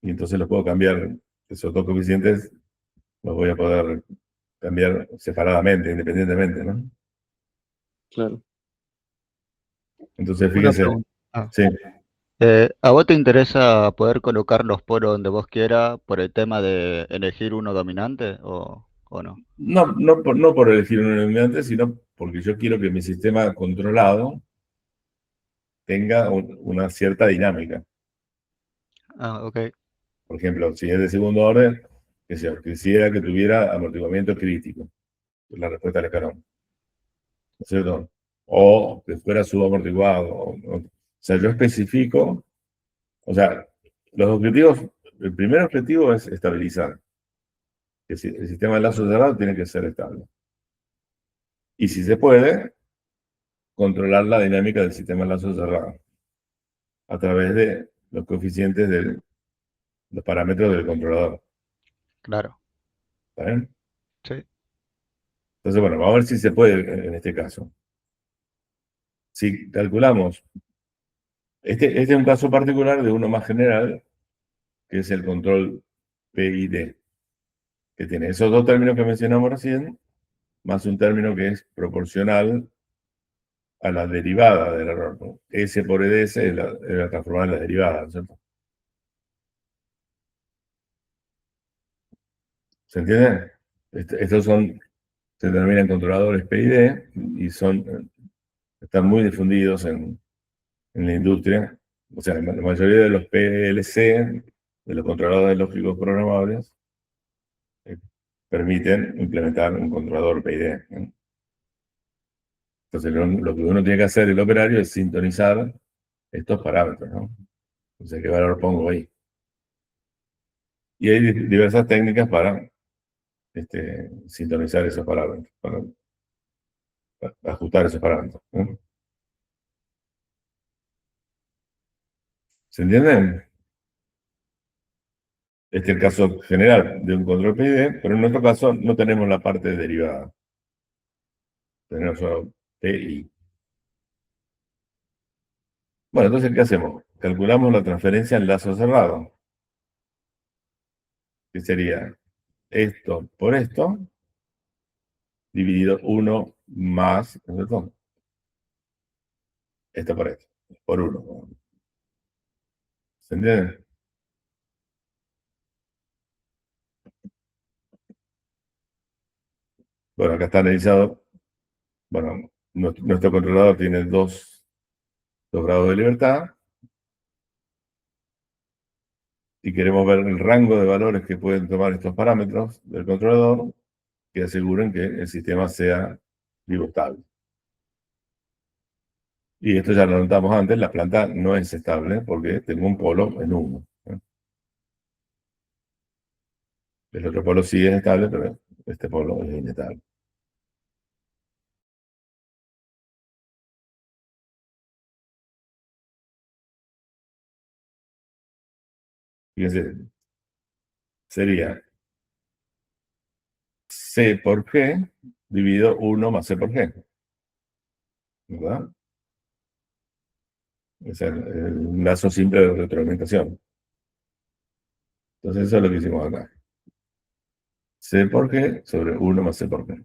Y entonces los puedo cambiar, esos dos coeficientes los voy a poder cambiar separadamente, independientemente, ¿no? Claro. Entonces, Una fíjense, pregunta. Ah. sí, ¿A vos te interesa poder colocar los poros donde vos quieras por el tema de elegir uno dominante o no? no por elegir un eliminante, sino porque yo quiero que mi sistema controlado tenga una cierta dinámica. Ah, ok. Por ejemplo, si es de segundo orden, que sea, quisiera que tuviera amortiguamiento crítico, es la respuesta al escalón, ¿no es cierto? O que fuera subamortiguado. O sea, yo especifico, o sea, los objetivos, el primer objetivo es estabilizar. Que el sistema de lazo cerrado tiene que ser estable. Y si se puede, controlar la dinámica del sistema de lazo cerrado a través de los coeficientes de los parámetros del controlador. Claro. ¿Está bien? Sí. Entonces, bueno, vamos a ver si se puede en este caso. Si calculamos, este es un caso particular de uno más general, que es el control PID, que tiene esos dos términos que mencionamos recién, más un término que es proporcional a la derivada del error, ¿no? S por EDS es la transformada en la derivada, ¿no es cierto? ¿Se entiende? Estos se denominan controladores PID y están muy difundidos en la industria. O sea, la mayoría de los PLC, de los controladores lógicos programables, permiten implementar un controlador PID, ¿no? Entonces, lo que uno tiene que hacer el operario es sintonizar estos parámetros, ¿no? O sea, ¿qué valor pongo ahí? Y hay diversas técnicas para sintonizar esos parámetros, para ajustar esos parámetros, ¿no? ¿Se entienden? Este es el caso general de un control PID, pero en nuestro caso no tenemos la parte derivada. Tenemos solo PI. Bueno, entonces, ¿qué hacemos? Calculamos la transferencia en lazo cerrado, que sería esto por esto, dividido 1 más, ¿no es cierto? Esto por esto, por 1. ¿Se entiende? Bueno, acá está analizado. Bueno, nuestro controlador tiene dos grados de libertad y queremos ver el rango de valores que pueden tomar estos parámetros del controlador que aseguren que el sistema sea vivo estable. Y esto ya lo notamos antes, la planta no es estable porque tengo un polo en 1. El otro polo sí es estable, pero este polo es inestable. Fíjense, sería C por G dividido 1 más C por G. ¿Verdad? Es el lazo simple de retroalimentación. Entonces eso es lo que hicimos acá. C por G sobre 1 más C por G.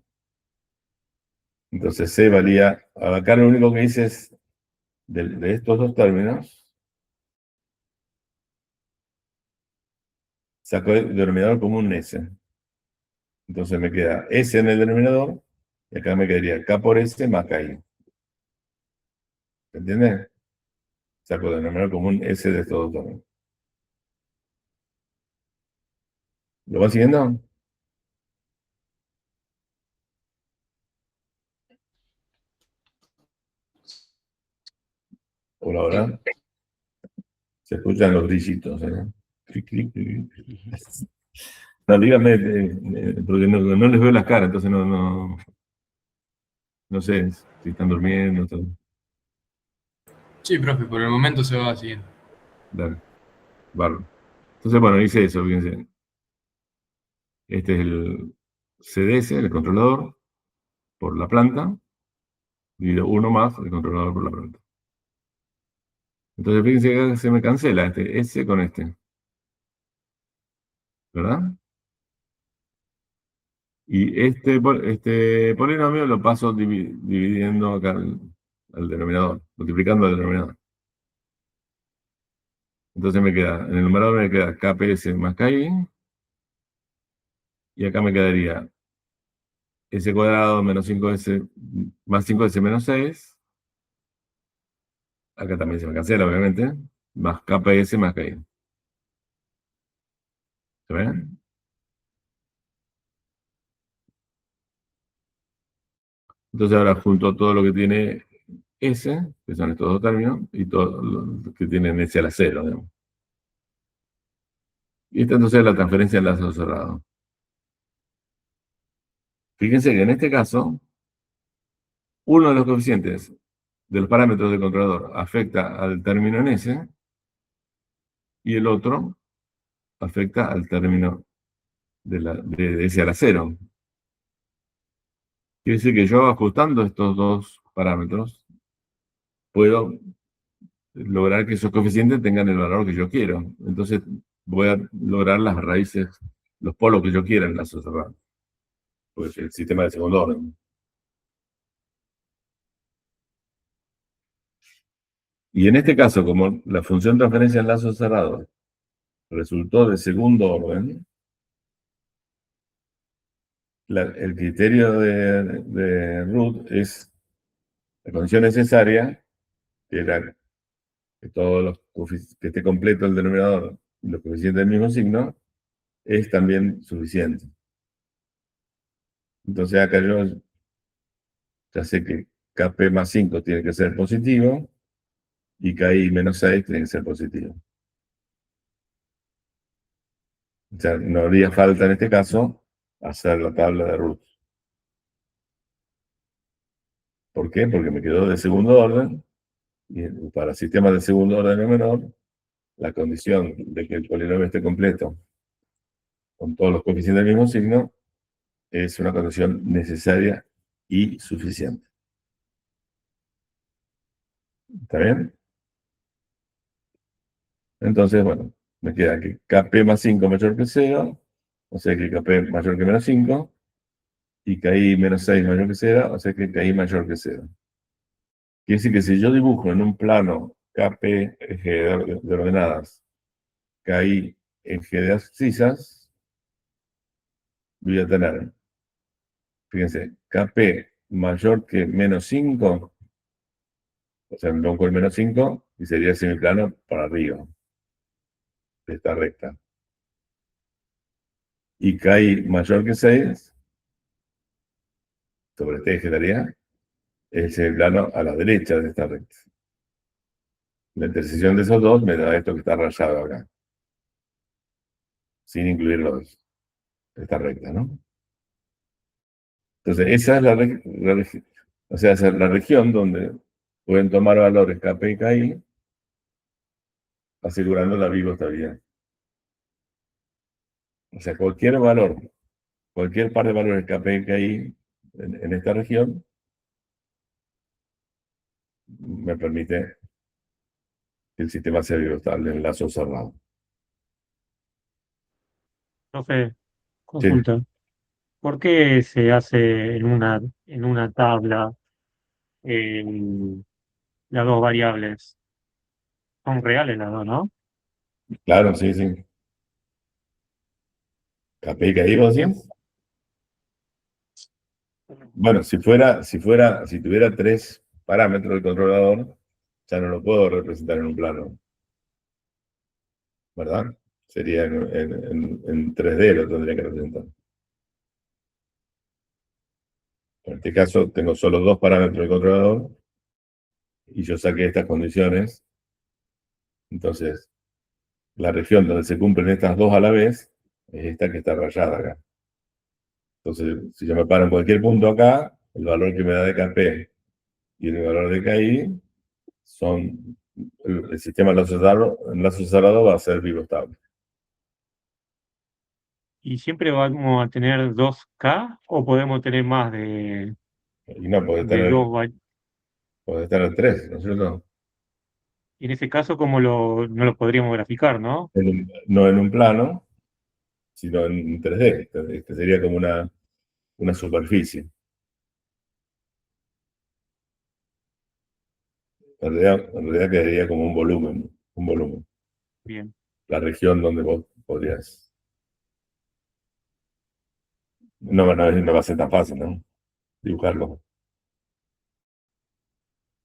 Entonces C valía, acá lo único que hice es, de estos dos términos, sacó el denominador como un S. Entonces me queda S en el denominador, y acá me quedaría K por S más KI. ¿Entiendes? Saco el denominador como un S de estos dos términos. ¿Lo van siguiendo? Por ahora. Se escuchan los grillitos, ¿eh? Clic, clic, clic. No, díganme, porque no les veo las caras, entonces no sé si están durmiendo. Sí, profe, por el momento se va siguiendo. Dale, bárbaro. Entonces, bueno, hice eso, fíjense. Este es el CDS, el controlador, por la planta, dividido 1 más el controlador por la planta. Entonces, fíjense que se me cancela este S con este. ¿Verdad? Y este polinomio lo paso dividiendo acá al denominador, multiplicando al denominador. Entonces me queda, en el numerador me queda KPS más KI, y acá me quedaría S cuadrado menos 5S más 5S menos 6. Acá también se me cancela, obviamente, más KPS más KI. ¿Se ven? Entonces ahora junto todo lo que tiene S, que son estos dos términos, y todo lo que tienen S a la 0, digamos. Y esta entonces es la transferencia en lazo cerrado. Fíjense que en este caso, uno de los coeficientes de los parámetros del controlador afecta al término en S, y el otro afecta al término de S a la 0. Quiere decir que yo, ajustando estos dos parámetros, puedo lograr que esos coeficientes tengan el valor que yo quiero. Entonces voy a lograr las raíces, los polos que yo quiera en lazo cerrado. Pues el sistema de segundo orden. Y en este caso, como la función transferencia en lazo cerrado resultó de segundo orden, el criterio de Root es la condición necesaria, que era que que esté completo el denominador y los coeficientes del mismo signo, es también suficiente. Entonces acá yo ya sé que Kp más 5 tiene que ser positivo y Ki menos 6 tiene que ser positivo. O sea, no haría falta en este caso hacer la tabla de Root. ¿Por qué? Porque me quedó de segundo orden, y para sistemas de segundo orden o menor, la condición de que el polinomio esté completo con todos los coeficientes del mismo signo es una condición necesaria y suficiente. ¿Está bien? Entonces, bueno, me queda que Kp más 5 mayor que 0, o sea que Kp mayor que menos 5, y Ki menos 6 mayor que 0, o sea que Ki mayor que 0. Quiere decir que si yo dibujo en un plano Kp eje de ordenadas, Ki eje de abscisas, voy a tener, fíjense, Kp mayor que menos 5, o sea, me pongo el menos 5 y sería el semiplano para arriba de esta recta. Y Ki mayor que 6, sobre este eje estaría, es el semiplano a la derecha de esta recta. La intersección de esos dos me da esto que está rayado acá, sin incluir esta recta, ¿no? Entonces, esa es o sea, esa es la región donde pueden tomar valores Kp y Ki, asegurando la bigostabilidad. O sea, cualquier valor, cualquier par de valores Kp y Ki en esta región me permite que el sistema sea bigostable en lazo cerrado. Profe, consulta. ¿Por qué se hace en una tabla eh, las dos variables? Son reales las dos, ¿no? Claro, sí, sí. Kp y Ki, ¿vos decís? Bueno, si tuviera 3 parámetros del controlador, ya no lo puedo representar en un plano, ¿verdad? Sería en 3D lo tendría que representar. En este caso tengo solo 2 parámetros del controlador y yo saqué estas condiciones. Entonces, la región donde se cumplen estas dos a la vez es esta que está rayada acá. Entonces, si yo me paro en cualquier punto acá, el valor que me da de Kp y el valor de Ki son, el sistema en lazo cerrado va a ser bigostable. ¿Y siempre vamos a tener 2K o podemos tener más de Y no, podés dos? tener 3, ¿no es cierto? Y en ese caso, ¿cómo no lo podríamos graficar, no? No en un plano, sino en 3D. Este sería como una superficie. En realidad quedaría como un volumen. Bien. La región donde vos podrías. No va a ser tan fácil, ¿no? Dibujarlo.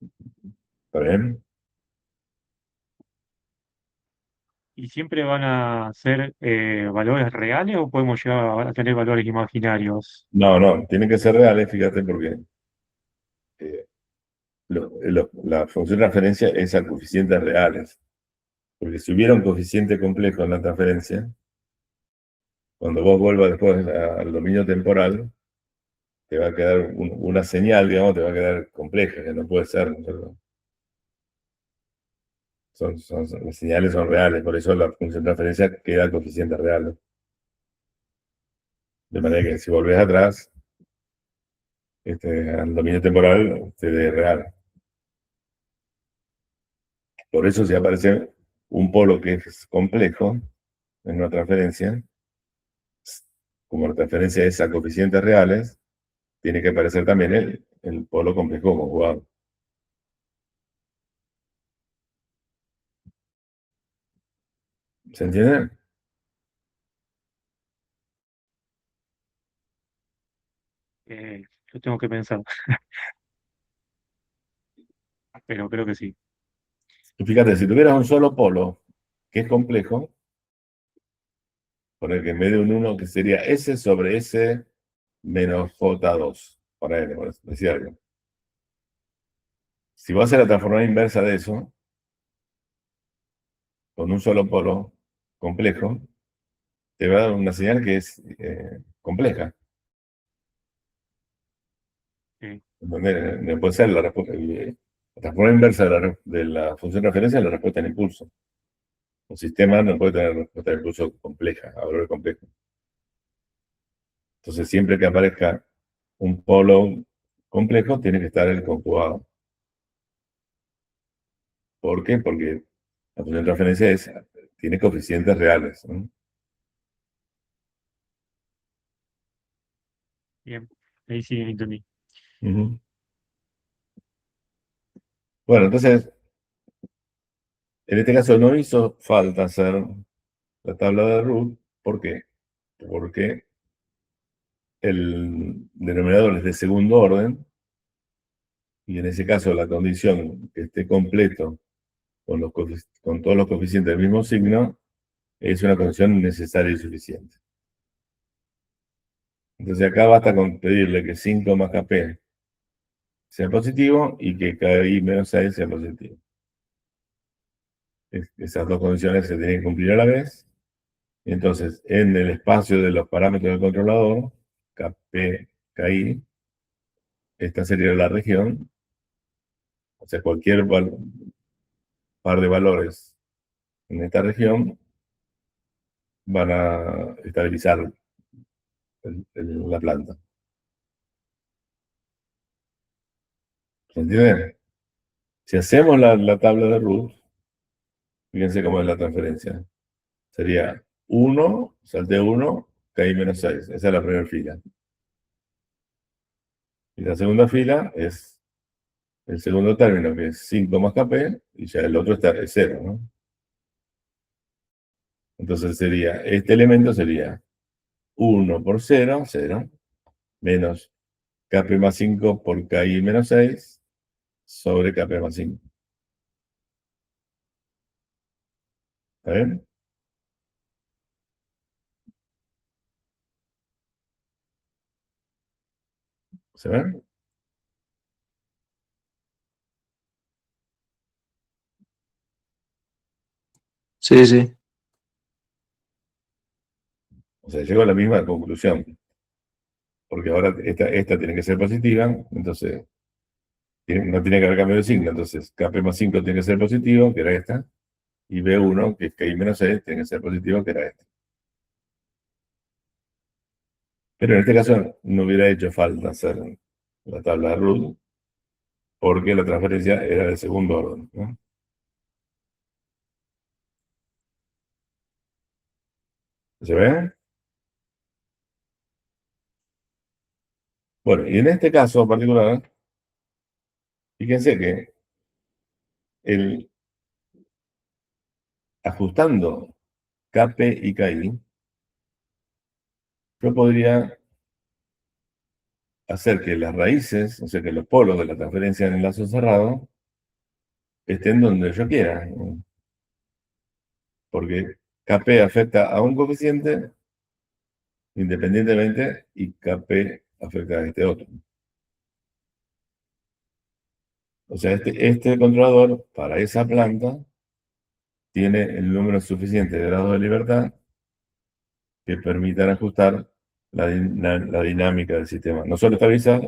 ¿Está bien? ¿Y siempre van a ser valores reales o podemos llegar a tener valores imaginarios? No, tienen que ser reales, fíjate, porque la función de transferencia es a coeficientes reales. Porque si hubiera un coeficiente complejo en la transferencia, cuando vos vuelvas después al dominio temporal, te va a quedar una señal, digamos, te va a quedar compleja, que no puede ser, ¿no es cierto? Las señales son reales, por eso la función de transferencia queda coeficiente real. De manera que si volvés atrás, al dominio temporal, te dé real. Por eso si aparece un polo que es complejo en una transferencia, como la transferencia es a coeficientes reales, tiene que aparecer también el polo complejo conjugado. ¿Se entiende? Yo tengo que pensar, pero creo que sí. Y fíjate, si tuvieras un solo polo que es complejo, poner que en vez de un 1 que sería S sobre S menos J2, por decir algo. Si vos haces la transformación inversa de eso, con un solo polo complejo, te va a dar una señal que es compleja. Sí. No puede ser la transformación inversa de la función de referencia es la respuesta en impulso. Un sistema no puede tener respuesta de impulso compleja, a valor complejo. Entonces, siempre que aparezca un polo complejo, tiene que estar el conjugado. ¿Por qué? Porque La función de transferencia tiene coeficientes reales, ¿no? Bien, ahí sí entendí. Ujú. Bueno, entonces, en este caso no hizo falta hacer la tabla de root. ¿Por qué? Porque el denominador es de segundo orden, y en ese caso la condición que esté completo con todos los coeficientes del mismo signo es una condición necesaria y suficiente. Entonces acá basta con pedirle que 5 más kp sea positivo y que KI menos 6 sea positivo. Esas dos condiciones se tienen que cumplir a la vez. Entonces, en el espacio de los parámetros del controlador, Kp, KI, esta sería la región. O sea, cualquier par de valores en esta región van a estabilizar la planta. ¿Se entiende? Si hacemos la tabla de root, fíjense cómo es la transferencia. Sería 1, salte 1, KI menos 6. Esa es la primera fila. Y la segunda fila es el segundo término, que es 5 más Kp, y ya el otro es 0, ¿no? Entonces este elemento sería 1 por 0, 0, menos Kp más 5 por KI menos 6, sobre Kp más 5. ¿Está bien? ¿Se ven? Sí, sí. O sea, llego a la misma conclusión. Porque ahora esta tiene que ser positiva, entonces no tiene que haber cambio de signo. Entonces Kp más 5 tiene que ser positivo, que era esta, y B1, que es KI menos 6, tiene que ser positivo, que era esta. Pero en este caso no hubiera hecho falta hacer la tabla de root, porque la transferencia era de segundo orden, ¿no? ¿Se ve? Bueno, y en este caso particular, fíjense que ajustando Kp y KI, yo podría hacer que las raíces, o sea, que los polos de la transferencia en el lazo cerrado, estén donde yo quiera, ¿no? Porque Kp afecta a un coeficiente independientemente y Kp afecta a este otro. O sea, este controlador para esa planta tiene el número suficiente de grados de libertad que permitan ajustar la dinámica del sistema. No solo estabilizar,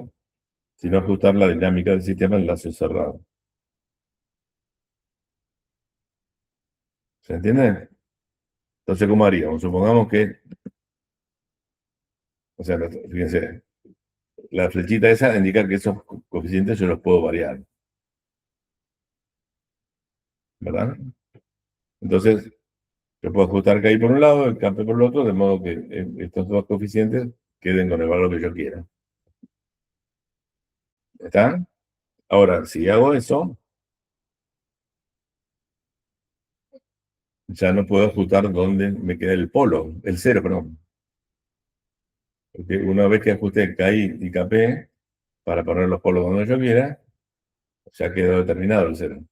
sino ajustar la dinámica del sistema en lazo cerrado. ¿Se entiende? Entonces, ¿cómo haríamos? Supongamos que, o sea, fíjense, la flechita esa indica que esos coeficientes yo los puedo variar. ¿Verdad? Entonces, yo puedo ajustar KI por un lado, el KP por el otro, de modo que estos dos coeficientes queden con el valor que yo quiera. ¿Está? Ahora, si hago eso, ya no puedo ajustar dónde me queda el polo, el cero, perdón. Porque una vez que ajusté KI y KP, para poner los polos donde yo quiera, ya quedó determinado el cero.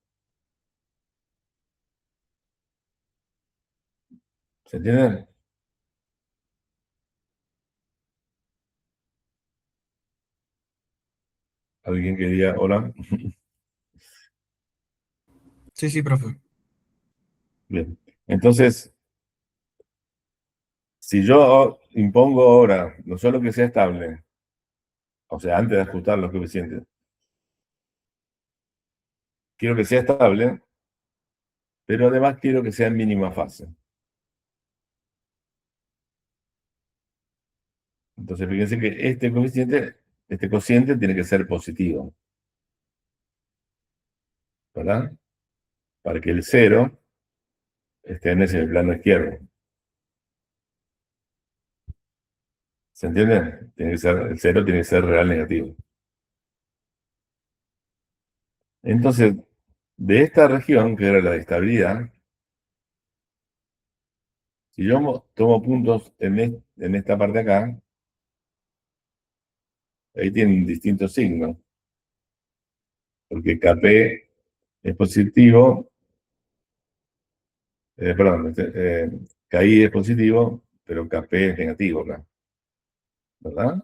¿Se entiende? ¿Alguien que diga hola? Sí, sí, profe. Bien. Entonces, si yo impongo ahora no solo que sea estable, o sea, antes de ajustar los coeficientes, quiero que sea estable, pero además quiero que sea en mínima fase. Entonces, fíjense que este cociente tiene que ser positivo, ¿verdad? Para que el cero estén en el plano izquierdo. ¿Se entiende? Tiene que ser, el cero tiene que ser real negativo. Entonces, de esta región, que era la de estabilidad, si yo tomo puntos en esta parte acá, ahí tienen distintos signos, porque KP es positivo, perdón, KI es positivo, pero KP es negativo acá, ¿verdad?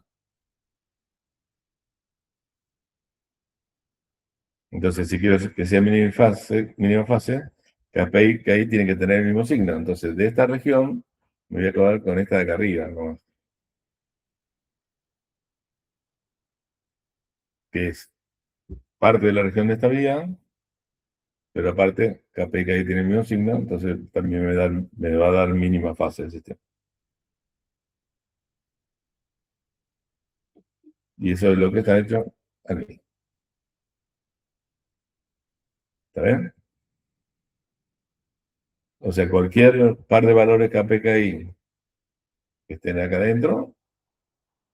Entonces, si quiero que sea mínima fase, KI tiene que tener el mismo signo. Entonces, de esta región, me voy a acabar con esta de acá arriba, ¿no? Que es parte de la región de estabilidad, pero aparte, KP y KI tienen el mismo signo, entonces también me va a dar mínima fase del sistema. Y eso es lo que está hecho aquí. ¿Está bien? O sea, cualquier par de valores KP, KI que estén acá adentro,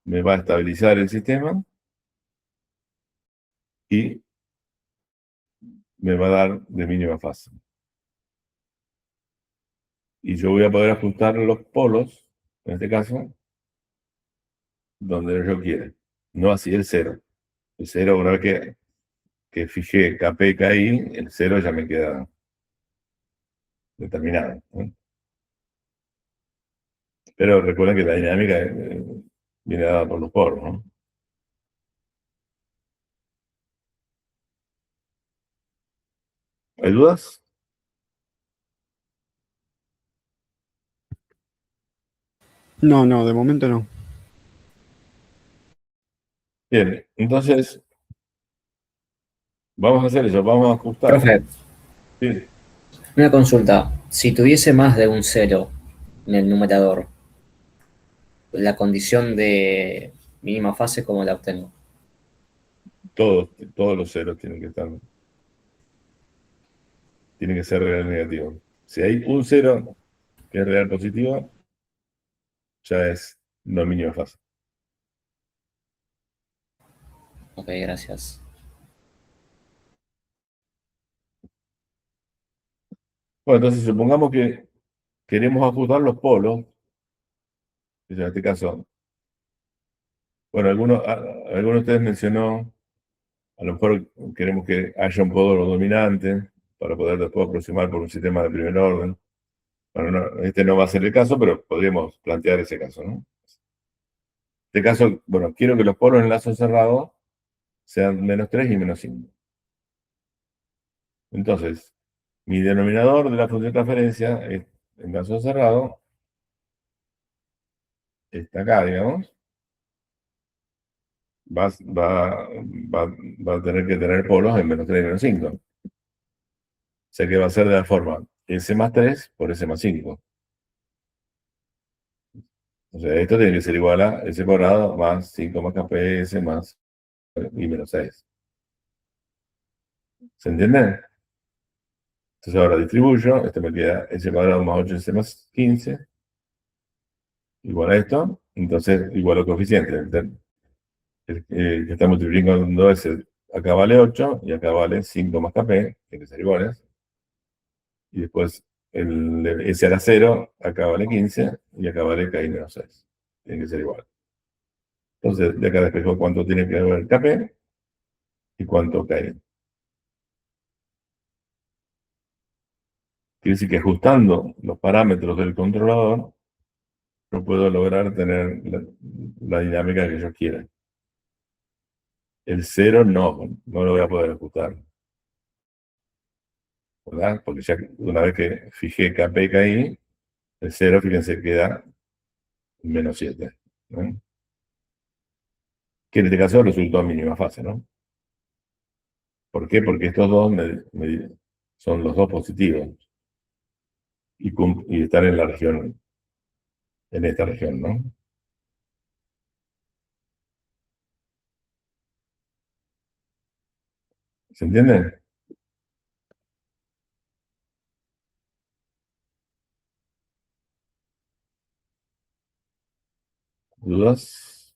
me va a estabilizar el sistema y me va a dar de mínima fase. Y yo voy a poder ajustar los polos, en este caso, donde yo quiera. No así el cero. El cero, una vez que fijé KP y KI, el cero ya me queda determinado, ¿no? Pero recuerden que la dinámica viene dada por los polos, ¿no? ¿Hay dudas? No, de momento no. Bien, entonces vamos a hacer eso, vamos a ajustar. Profe, Sí. una consulta. Si tuviese más de un cero en el numerador, la condición de mínima fase, ¿cómo la obtengo? Todos los ceros tienen que ser real negativo. Si hay un cero que es real positivo, ya es no mínima fase. Ok, gracias. Bueno, entonces supongamos que queremos ajustar los polos, en este caso, bueno, alguno de ustedes mencionó, a lo mejor queremos que haya un polo dominante para poder después aproximar por un sistema de primer orden. Bueno, este no va a ser el caso, pero podríamos plantear ese caso, ¿no? En este caso, bueno, quiero que los polos en lazo cerrado sean -3 y -5. Entonces, mi denominador de la función de transferencia en caso cerrado está acá, digamos. Va, va, va a tener que tener polos en -3 y -5. O sea que va a ser de la forma S+3 por S+5. O sea, esto tiene que ser igual a S cuadrado más 5 más KPS más y -6. ¿Se entiende? Entonces ahora distribuyo, esto me queda S cuadrado más 8S más 15, igual a esto, entonces igual al coeficiente. Que está multiplicando S, acá vale 8 y acá vale 5 más KP, tiene que ser iguales. Y después el S a la 0, acá vale 15 y acá vale KI menos 6. Tiene que ser igual. Entonces, de acá despejo cuánto tiene que haber KP y cuánto KI. Quiere decir que ajustando los parámetros del controlador, yo puedo lograr tener la dinámica que yo quiera. El 0 no lo voy a poder ajustar, ¿verdad? Porque ya una vez que fijé KP y KI, el 0, fíjense, queda -7, ¿no? Que en este caso resultó mínima fase, ¿no? ¿Por qué? Porque estos dos son los dos positivos y están en la región, en esta región, ¿no? ¿Se entiende? ¿Dudas?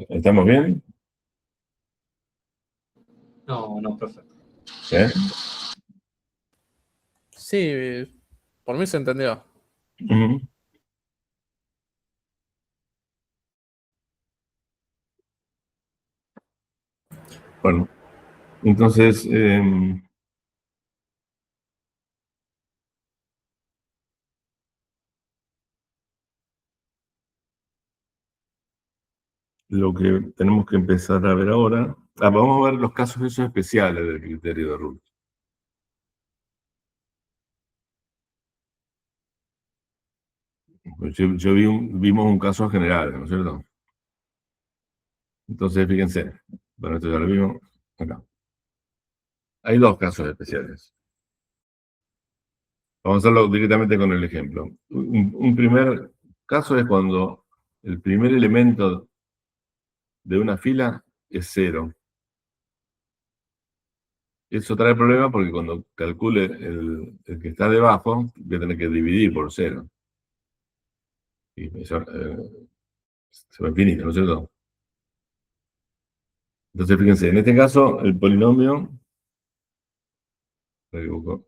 ¿Estamos bien? No, no, profe. ¿Eh? Sí, por mí se entendió. Ujú. Bueno, entonces, lo que tenemos que empezar a ver ahora, vamos a ver los casos esos especiales del criterio de Ruth. Pues vimos un caso general, ¿no es cierto? Entonces, fíjense, bueno, esto ya lo vimos acá. Hay dos casos especiales. Vamos a hacerlo directamente con el ejemplo. Un primer caso es cuando el primer elemento de una fila es 0. Eso trae problema porque cuando calcule el que está debajo, voy a tener que dividir por 0. Y eso se va infinito, ¿no es cierto? Entonces, fíjense, en este caso, el polinomio, me equivoco,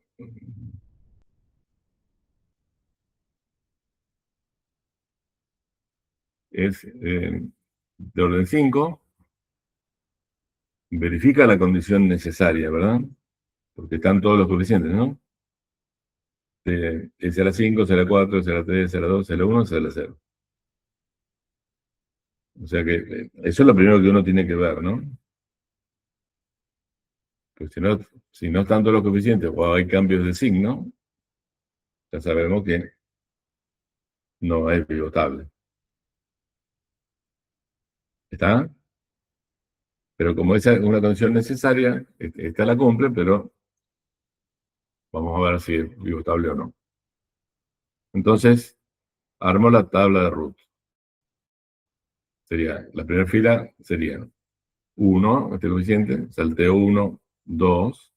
es de orden 5, verifica la condición necesaria, ¿verdad? Porque están todos los coeficientes, ¿no? Será 5, será 4, será 3, será 2, será 1, será 0. O sea que eso es lo primero que uno tiene que ver, ¿no? Pues si no están todos los coeficientes o hay cambios de signo, ya sabemos que no es pivotable. ¿Está? Pero como esa es una condición necesaria, esta la cumple, pero vamos a ver si es pivotable o no. Entonces, armo la tabla de Ruth. La primera fila sería 1, este coeficiente, salteo 1, 2,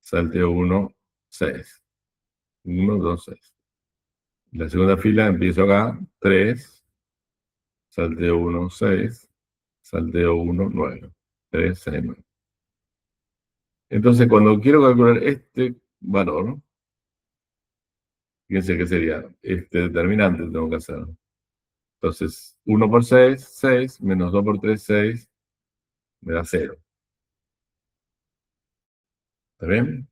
salteo 1, 6. 1, 2, 6. La segunda fila empiezo acá, 3, salteo 1, 6, salteo 1, 9. 3, 6, 9. Entonces, cuando quiero calcular este valor, fíjense que sería este determinante que tengo que hacer. Entonces, 1 por 6, 6, menos 2 por 3, 6, me da 0. ¿Está bien?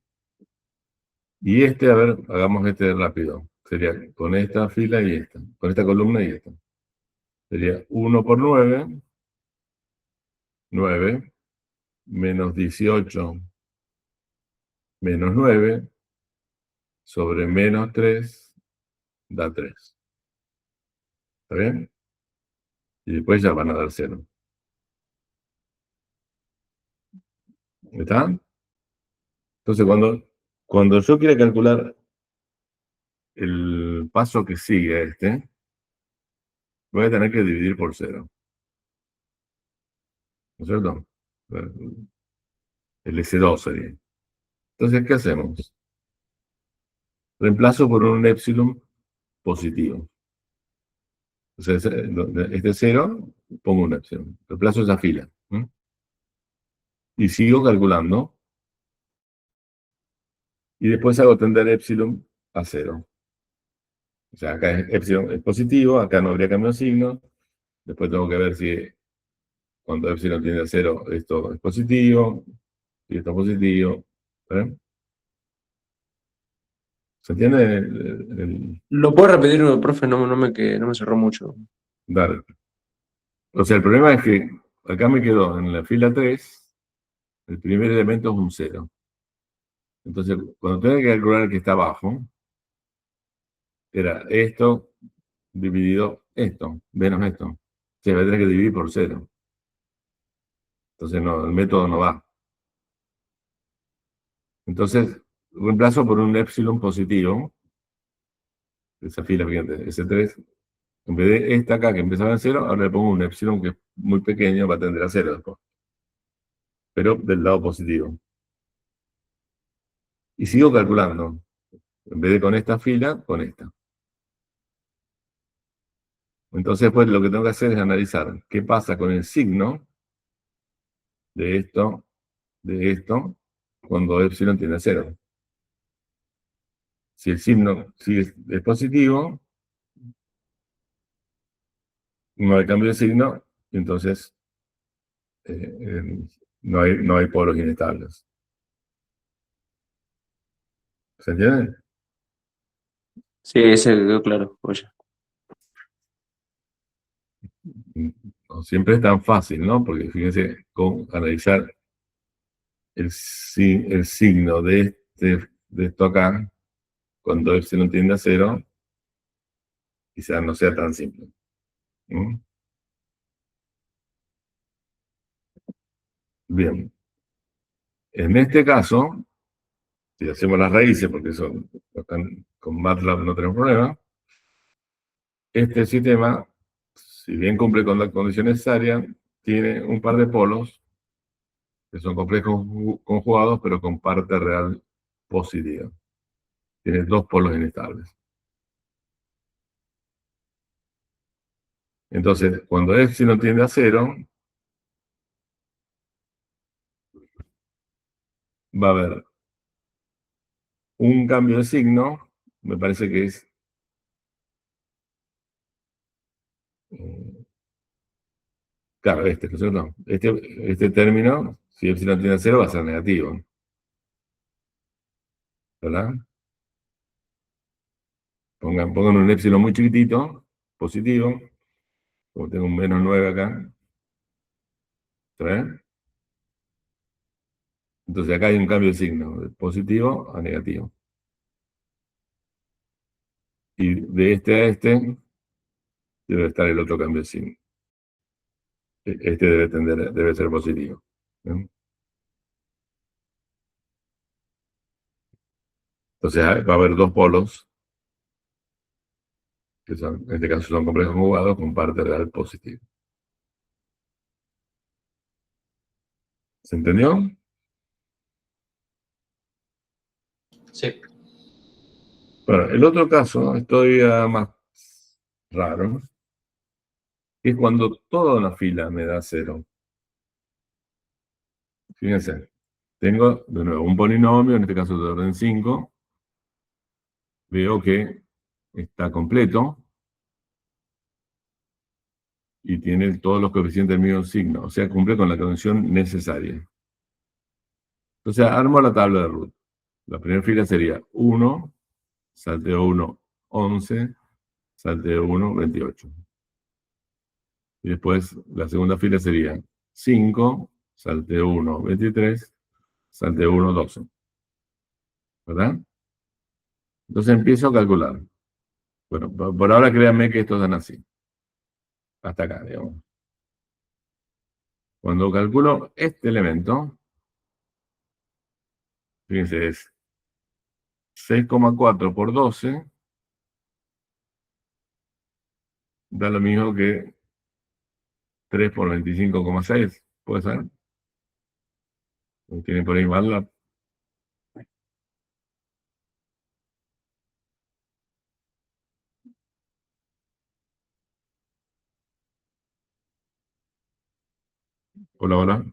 Y este, a ver, hagamos este rápido. Sería con esta fila y esta, con esta columna y esta. Sería 1 por 9, 9, menos 18, menos 9, sobre menos 3, da 3. ¿Está bien? Y después ya van a dar 0. ¿Está? Entonces, cuando yo quiera calcular el paso que sigue a este, voy a tener que dividir por 0. ¿No es cierto? El S2 sería. Entonces, ¿qué hacemos? Reemplazo por un épsilon positivo. O sea, este 0, pongo un épsilon. Reemplazo esa fila. Y sigo calculando. Y después hago tender épsilon a 0. O sea, acá épsilon es positivo, acá no habría cambio de signo. Después tengo que ver si cuando épsilon tiende a 0, esto es positivo, y esto es positivo. ¿Se entiende? ¿Lo puedo repetir, profe? No me cerró mucho. Dale. O sea, el problema es que acá me quedó en la fila 3, el primer elemento es un 0. Entonces, cuando tengo que calcular el que está abajo, era esto dividido esto, menos esto. O sea, voy a tener que dividir por 0. Entonces, no, el método no va. Entonces, reemplazo por un épsilon positivo. Esa fila, fíjate, S3. En vez de esta acá que empezaba en 0, ahora le pongo un épsilon que es muy pequeño, va a tender a 0 después. Pero del lado positivo. Y sigo calculando. En vez de con esta fila, con esta. Entonces, pues lo que tengo que hacer es analizar qué pasa con el signo de esto, cuando epsilon tiende a 0. Si el signo es positivo, no hay cambio de signo, entonces no hay polos inestables. ¿Se entiende? Sí, ese quedó claro. Oye. No siempre es tan fácil, ¿no? Porque fíjense, con analizar el signo de esto acá, cuando epsilon tiende a 0, quizás no sea tan simple. ¿Mm? Bien. En este caso, si hacemos las raíces, porque con MATLAB no tenemos problema, este sistema, si bien cumple con la condición necesaria, tiene un par de polos que son complejos conjugados, pero con parte real positiva. Tiene dos polos inestables. Entonces, cuando epsilon tiende a 0, va a haber un cambio de signo, me parece que es claro, ¿no es cierto? Este término, si epsilon tiende a 0, va a ser negativo. ¿Verdad? Pongan un epsilon muy chiquitito, positivo, como tengo un menos 9 acá. ¿Está? Entonces acá hay un cambio de signo, de positivo a negativo. Y de este a este, debe estar el otro cambio de signo. Este debe ser positivo. ¿No? Entonces va a haber dos polos, que en este caso son complejos conjugados con parte real positiva. ¿Se entendió? Sí. Bueno, el otro caso es todavía más raro, que es cuando toda una fila me da 0. Fíjense, tengo de nuevo un polinomio, en este caso de orden 5. Veo que está completo y tiene todos los coeficientes del mismo signo, o sea, cumple con la condición necesaria. Entonces, armo la tabla de root. La primera fila sería 1, salteo 1, 11, salteo 1, 28. Y después, la segunda fila sería 5, salteo 1, 23, salteo 1, 12. ¿Verdad? Entonces empiezo a calcular. Bueno, por ahora créanme que estos dan así. Hasta acá, digamos. Cuando calculo este elemento, fíjense, es 6,4 por 12, da lo mismo que 3 por 25,6. ¿Puede ser? ¿Tienen por ahí MATLAB? Hola, hola.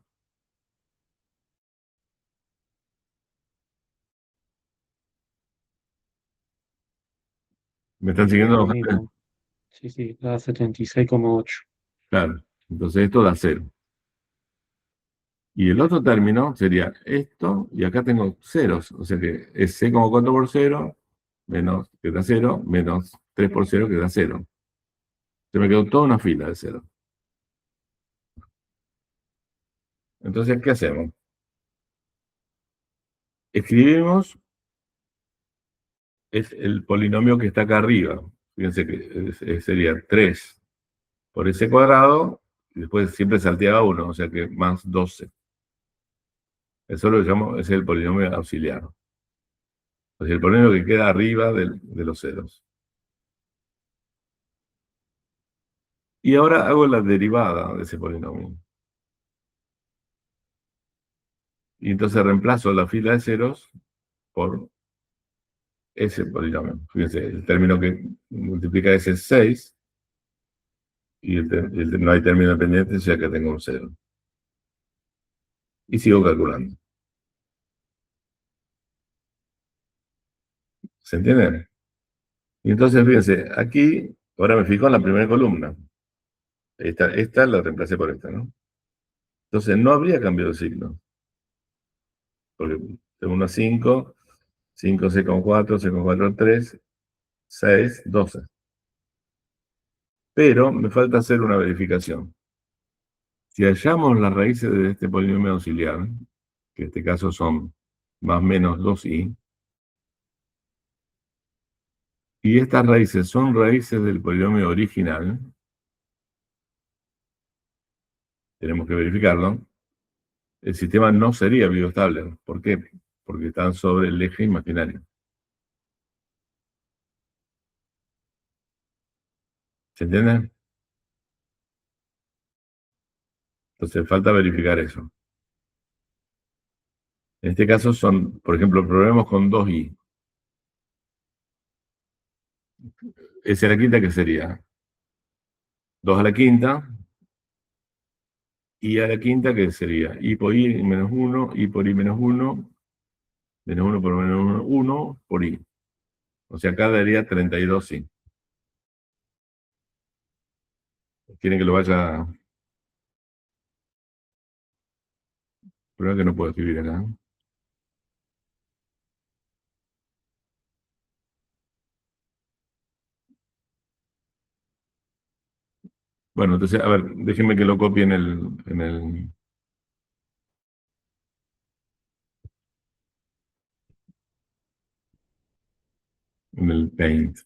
¿Me están siguiendo? Lo mismo. Sí, da 76,8. Claro. Entonces esto da 0. Y el otro término sería esto, y acá tengo ceros. O sea que es 6,4 por 0, menos, que da 0, menos 3 por 0, que da 0. Se me quedó toda una fila de 0. Entonces, ¿qué hacemos? Escribimos es el polinomio que está acá arriba. Fíjense que sería 3 por ese cuadrado, y después siempre salteaba 1, o sea que más 12. Eso lo llamo, es el polinomio auxiliar. O sea, el polinomio que queda arriba de los ceros. Y ahora hago la derivada de ese polinomio. Y entonces reemplazo la fila de ceros por ese polinomio. Fíjense, el término que multiplica ese es 6 y no hay término dependiente, o sea que tengo un 0. Y sigo calculando. ¿Se entiende? Y entonces, fíjense, aquí, ahora me fijo en la primera columna. Esta la reemplacé por esta, ¿no? Entonces, no habría cambiado de signo. Porque de 1 a 5, 5, 6,4, 6,4, 3, 6, 12. Pero me falta hacer una verificación. Si hallamos las raíces de este polinomio auxiliar, que en este caso son más o menos 2i, y estas raíces son raíces del polinomio original, tenemos que verificarlo, el sistema no sería biestable. ¿Por qué? Porque están sobre el eje imaginario. ¿Se entiende? Entonces falta verificar eso. En este caso son, por ejemplo, probemos con 2i. S a la quinta, ¿qué sería? 2 a la quinta. Y a la quinta, ¿qué sería? I por i menos 1, i por i menos 1, menos 1 por menos 1, 1 por i. O sea, acá daría 32i. ¿Quieren que lo vaya? Prueba que no puedo escribir acá. Bueno, entonces, a ver, déjenme que lo copie en el Paint.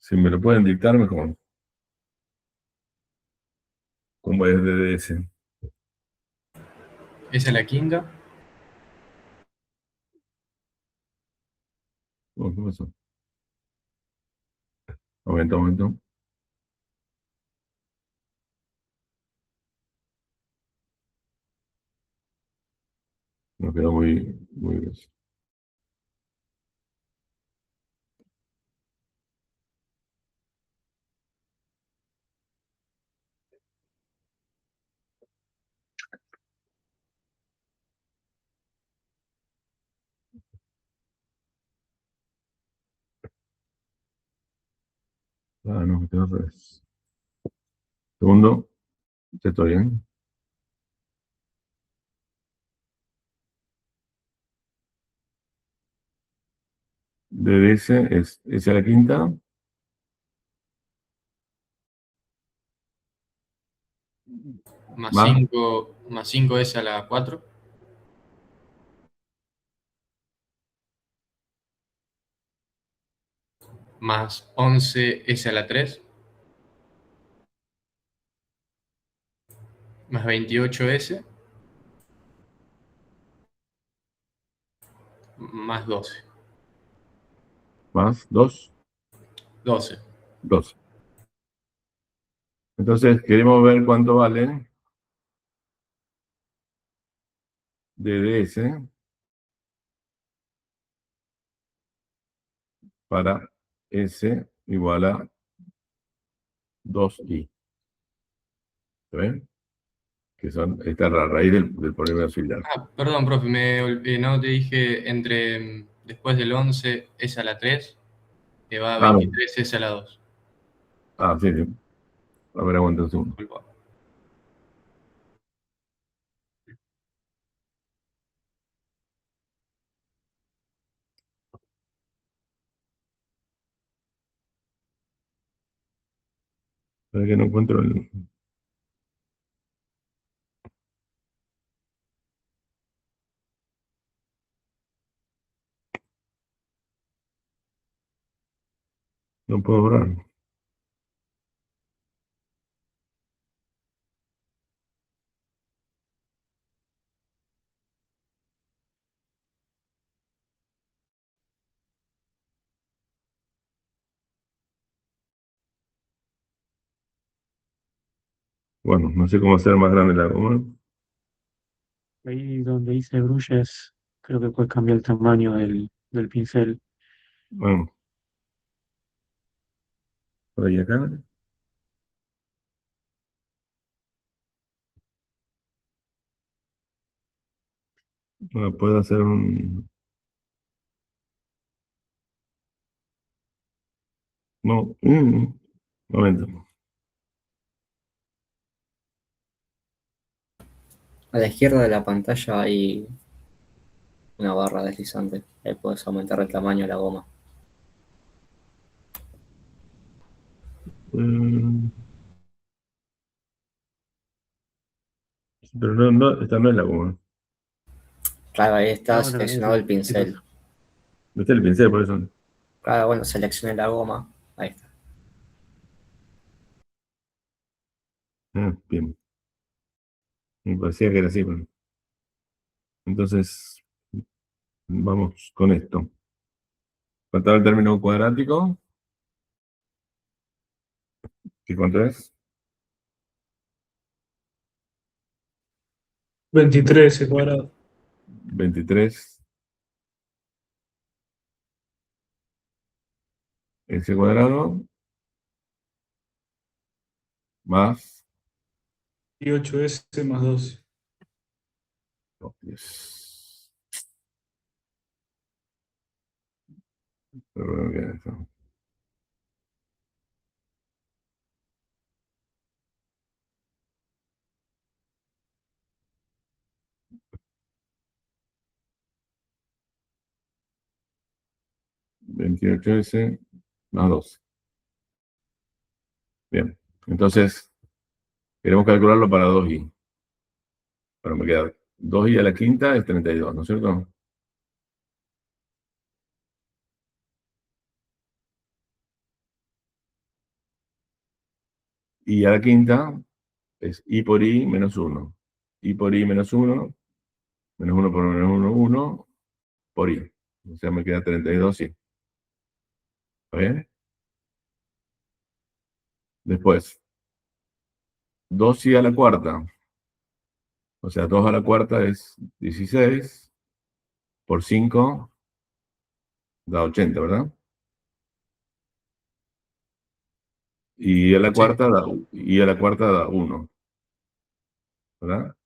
Si me lo pueden dictar, mejor. ¿Cómo es DDS? S a la quinta. Oh, ¿qué pasó? Aumento, aumento. Nos quedó muy bien. Ah, no, me quedó al revés. Segundo, ya estoy bien. DDS es S a la quinta. Más Más. 5 S a la 4. Más 11 S a la 3. Más 28 S. Más 12. Más 2, 12. 12. Entonces, queremos ver cuánto vale DDS para S igual a 2i. ¿Se ven? Que esta es la raíz del polinomio auxiliar. Ah, perdón, profe, no te dije después del 11 S a la 3, que va a Ah, 23 S a la 2. sí, sí. A ver, aguanta un segundo. Disculpa. Para que no encuentro el... No puedo borrar. Bueno, no sé cómo hacer más grande la goma. Ahí donde hice brushes, creo que puedes cambiar el tamaño del pincel. Bueno, por ahí acá. Bueno, puedo hacer un... No, un momento. A la izquierda de la pantalla hay una barra deslizante. Ahí puedes aumentar el tamaño de la goma. Pero no, esta no es la goma. Claro, ahí está No, no, seleccionado el pincel. No está el pincel, por eso. Claro, bueno, seleccioné la goma. Ahí está. Ah, bien. Me parecía que era así, pero... Entonces, vamos con esto. Faltaba el término cuadrático. ¿Y cuánto es? 23 cuadrado. 23 S cuadrado más... Y 8S más 12. Oh, Dios. Pero bueno, ¿qué es esto? ¿28S más 12? Bien. Entonces, queremos calcularlo para 2i. Bueno, me queda 2i a la quinta es 32, ¿no es cierto? Y a la quinta es i por i menos 1. I por i menos 1, menos 1 por menos 1, 1 por i. O sea, me queda 32i. ¿Está bien? Después, 2i a la cuarta. O sea, 2 a la cuarta es 16 por 5 da 80, ¿verdad? Y a la cuarta da 1, ¿verdad?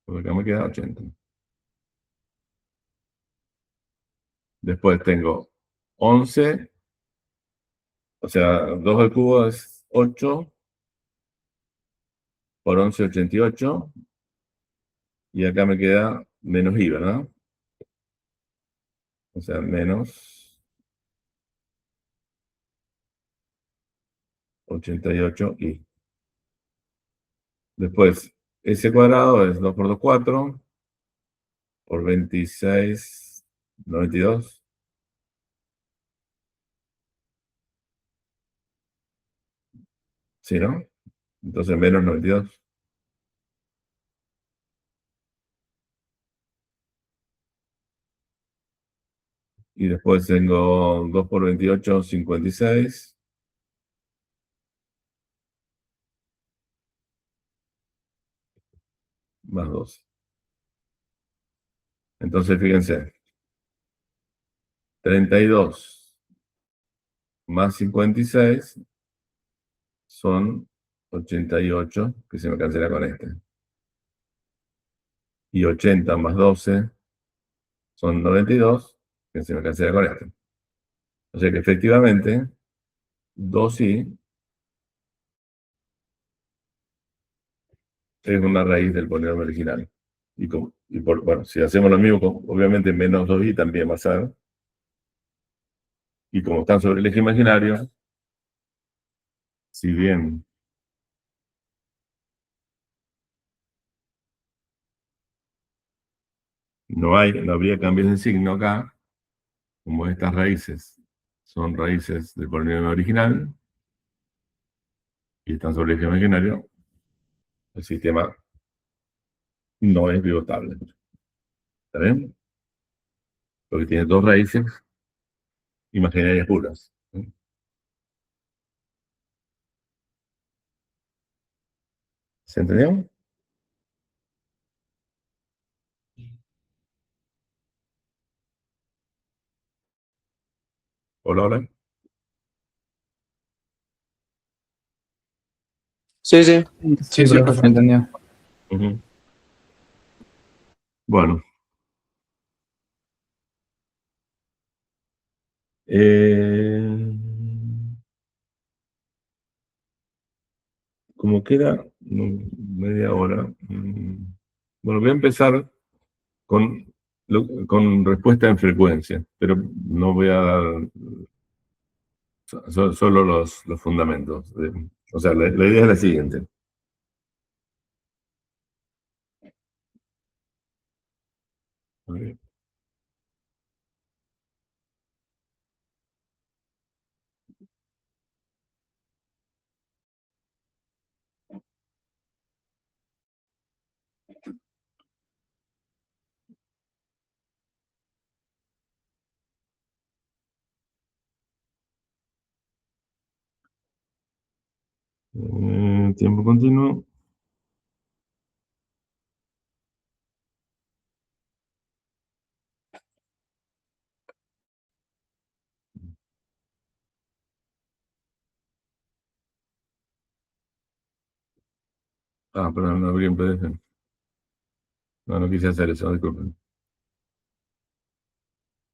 Porque acá me queda 80. Después tengo 11, o sea, 2 al cubo es 8 por 11, 88. Y acá me queda menos i, ¿verdad? O sea, menos 88i. Después, s cuadrado es 2 por 2, 4. Por 26, 92. ¿Sí, no? Entonces menos 92. Y después tengo 2 por 28, 56. Más 12. Entonces, fíjense. 32 más 56 son 88, que se me cancela con este. Y 80 más 12 son 92, que se me cancela con este. O sea que efectivamente, 2i es una raíz del polinomio original. Bueno, si hacemos lo mismo, obviamente menos 2i también va a ser. Y como están sobre el eje imaginario, si bien no habría cambios de signo acá, como estas raíces son raíces del polinomio original y están sobre el eje imaginario, el sistema no es pivotable. ¿Está bien? Porque tiene dos raíces imaginarias puras. ¿Se entendió? Hola, hola. Sí, sí. Sí, sí, profe, profe. entendió. Ujú. Bueno. Como queda media hora, bueno, voy a empezar con, con respuesta en frecuencia, pero no voy a dar solo los fundamentos. O sea, la idea es la siguiente. Muy bien. Tiempo continuo. Ah, perdón, no abrí en PDF. No, no quise hacer eso, disculpen.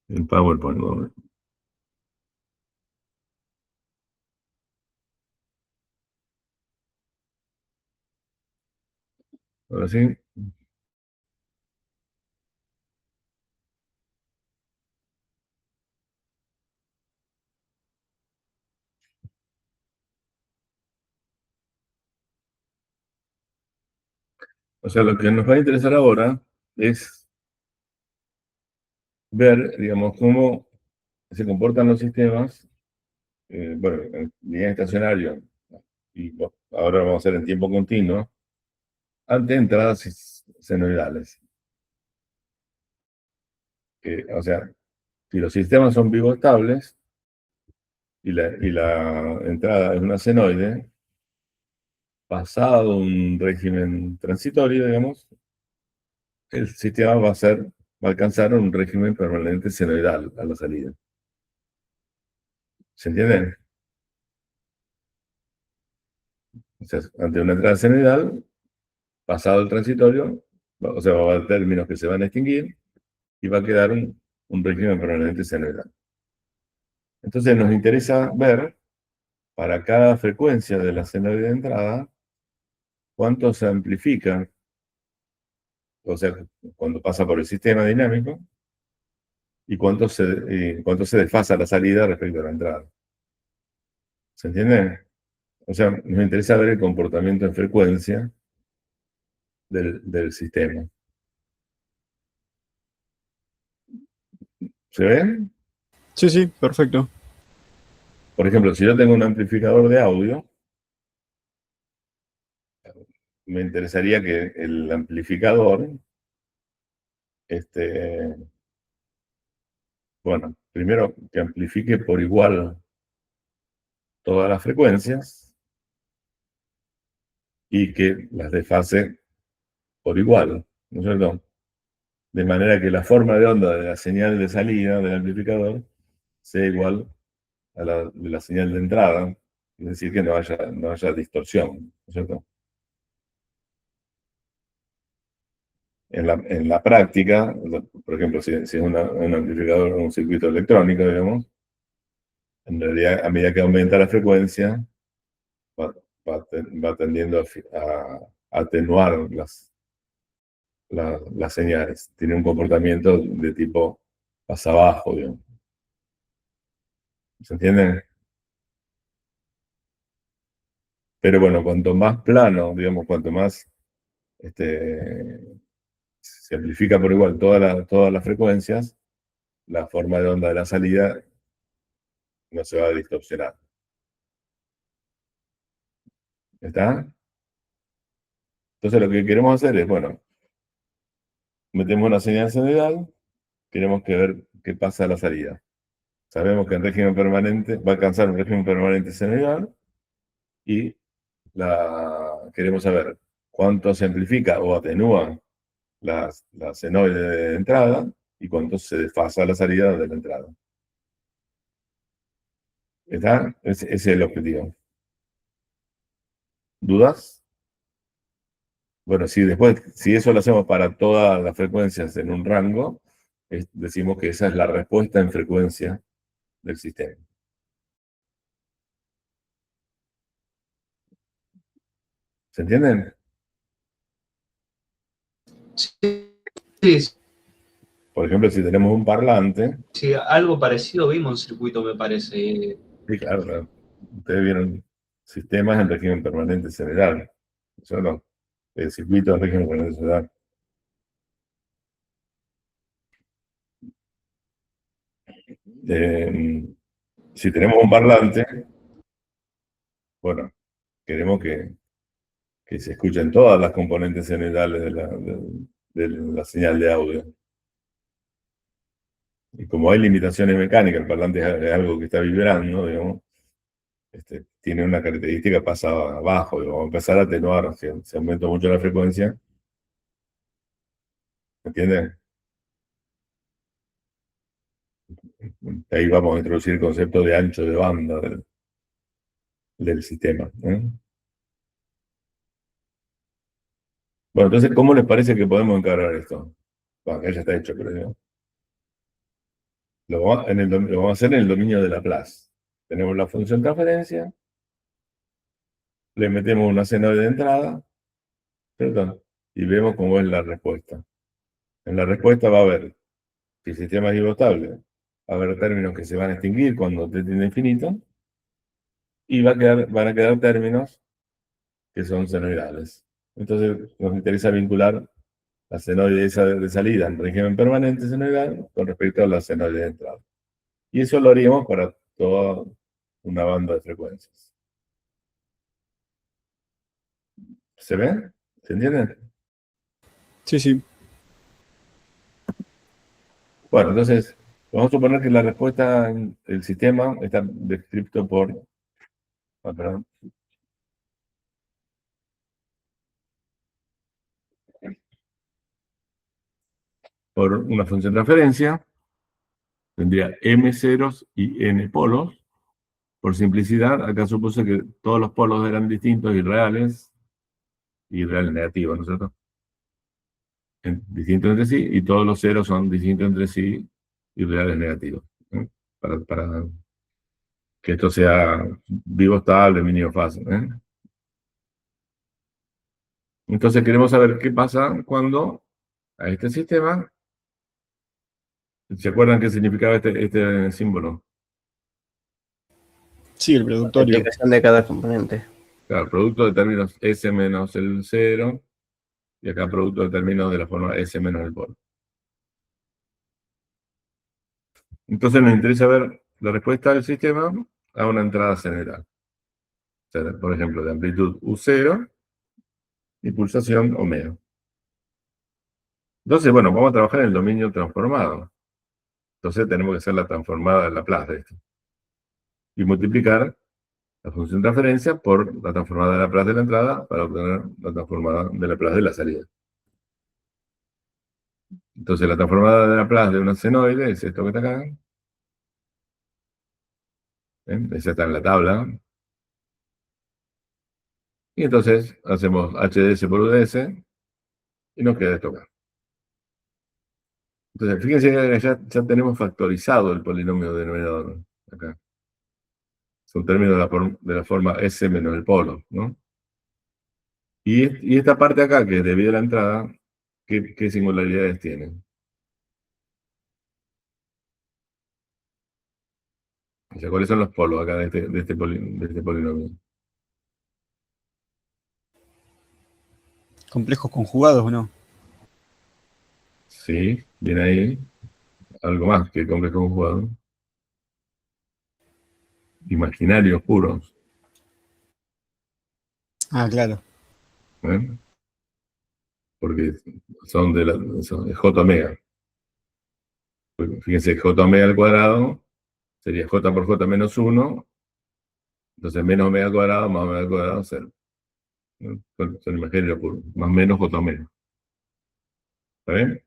El PowerPoint, bueno. Ahora sí. O sea, lo que nos va a interesar ahora es ver, digamos, cómo se comportan los sistemas, bueno, en línea estacionaria, y ahora vamos a hacer en tiempo continuo, ante entradas senoidales. O sea, si los sistemas son bivostables y la entrada es una senoide, pasado un régimen transitorio, digamos, el sistema va a alcanzar un régimen permanente senoidal a la salida. ¿Se entiende? O sea, ante una entrada senoidal, pasado el transitorio, o sea, va a haber términos que se van a extinguir y va a quedar un régimen permanente senoidal. Entonces nos interesa ver, para cada frecuencia de la senoide de entrada, cuánto se amplifica, o sea, cuando pasa por el sistema dinámico, y cuánto se desfasa la salida respecto a la entrada. ¿Se entiende? O sea, nos interesa ver el comportamiento en frecuencia del sistema. ¿Se ven? Sí, sí, perfecto. Por ejemplo, si yo tengo un amplificador de audio, me interesaría que el amplificador, bueno, primero que amplifique por igual todas las frecuencias y que las desfase por igual, ¿no es cierto? De manera que la forma de onda de la señal de salida del amplificador sea igual a la de la señal de entrada, es decir, que no haya distorsión, ¿no es cierto? En la práctica, por ejemplo, si es un amplificador o un circuito electrónico, digamos, en realidad, a medida que aumenta la frecuencia, va tendiendo a atenuar las señales. Tiene un comportamiento de tipo pasa abajo, digamos. ¿Se entiende? Pero bueno, cuanto más plano, digamos, cuanto más se amplifica por igual todas las frecuencias, la forma de onda de la salida no se va a distorsionar. ¿Está? Entonces lo que queremos hacer es, bueno, metemos una señal senoidal, queremos ver qué pasa a la salida. Sabemos que en régimen permanente va a alcanzar un régimen permanente senoidal y queremos saber cuánto se amplifica o atenúa la senoide de entrada y cuánto se desfasa la salida de la entrada. ¿Está? Ese es el objetivo. ¿Dudas? Bueno, si eso lo hacemos para todas las frecuencias en un rango, decimos que esa es la respuesta en frecuencia del sistema. ¿Se entienden? Sí, Por ejemplo, si tenemos un parlante. sí, algo parecido vimos en circuito, me parece. Sí, claro. Ustedes vieron sistemas en régimen permanente general. Eso no. El circuito en régimen permanente general. Si tenemos un parlante, bueno, queremos que se escuchen todas las componentes generales de la señal de audio. Y como hay limitaciones mecánicas, el parlante es algo que está vibrando, digamos, tiene una característica, pasa abajo, digamos, va a empezar a atenuar, se aumenta mucho la frecuencia. ¿Entienden? Ahí vamos a introducir el concepto de ancho de banda del sistema. Bueno, entonces, ¿cómo les parece que podemos encargar esto? Bueno, ya está hecho, pero yo. Lo vamos a hacer en el dominio de Laplace. Tenemos la función transferencia, le metemos una senoide de entrada, perdón, y vemos cómo es la respuesta. En la respuesta va a haber, si el sistema es estable, va a haber términos que se van a extinguir cuando t tiende a infinito, y van a quedar términos que son senoidales. Entonces nos interesa vincular la senoide de salida en régimen permanente senoidal con respecto a la senoide de entrada. Y eso lo haríamos para toda una banda de frecuencias. ¿Se ven? ¿Se entienden? Sí, sí. Bueno, entonces, vamos a suponer que la respuesta en el sistema está descrito por... perdón. Por una función de transferencia, tendría m ceros y n polos. Por simplicidad, acá supuse que todos los polos eran distintos y reales negativos, ¿no es cierto? Distintos entre sí, y todos los ceros son distintos entre sí y reales negativos. Para que esto sea vivo estable, mínimo fase. Entonces queremos saber qué pasa cuando a este sistema... ¿Se acuerdan qué significaba este símbolo? Sí, el productorio. Aplicación de cada componente. Claro, producto de términos S menos el 0, y acá producto de términos de la forma S menos el polo. Entonces nos interesa ver la respuesta del sistema a una entrada general. O sea, por ejemplo, de amplitud U0 y pulsación omega. Entonces, bueno, vamos a trabajar en el dominio transformado. Entonces tenemos que hacer la transformada de Laplace de esto. Y multiplicar la función de transferencia por la transformada de Laplace de la entrada para obtener la transformada de Laplace de la salida. Entonces la transformada de Laplace de una senoide es esto que está acá. Esa está en la tabla. Y entonces hacemos HDS por UDS y nos queda esto acá. Entonces, fíjense que ya tenemos factorizado el polinomio denominador acá. Son términos de la forma S menos el polo, ¿no? Y esta parte acá, que es debido a la entrada, ¿qué singularidades tiene? O sea, ¿cuáles son los polos acá de este polinomio? ¿Complejos conjugados o no? Sí, viene ahí. Algo más que complejo conjugado. Imaginarios puros. Ah, claro. Porque son de J omega. Fíjense, J omega al cuadrado sería J por J menos 1. Entonces menos omega al cuadrado más omega al cuadrado 0. ¿no? Son imaginarios por más o menos J menos. ¿Está bien?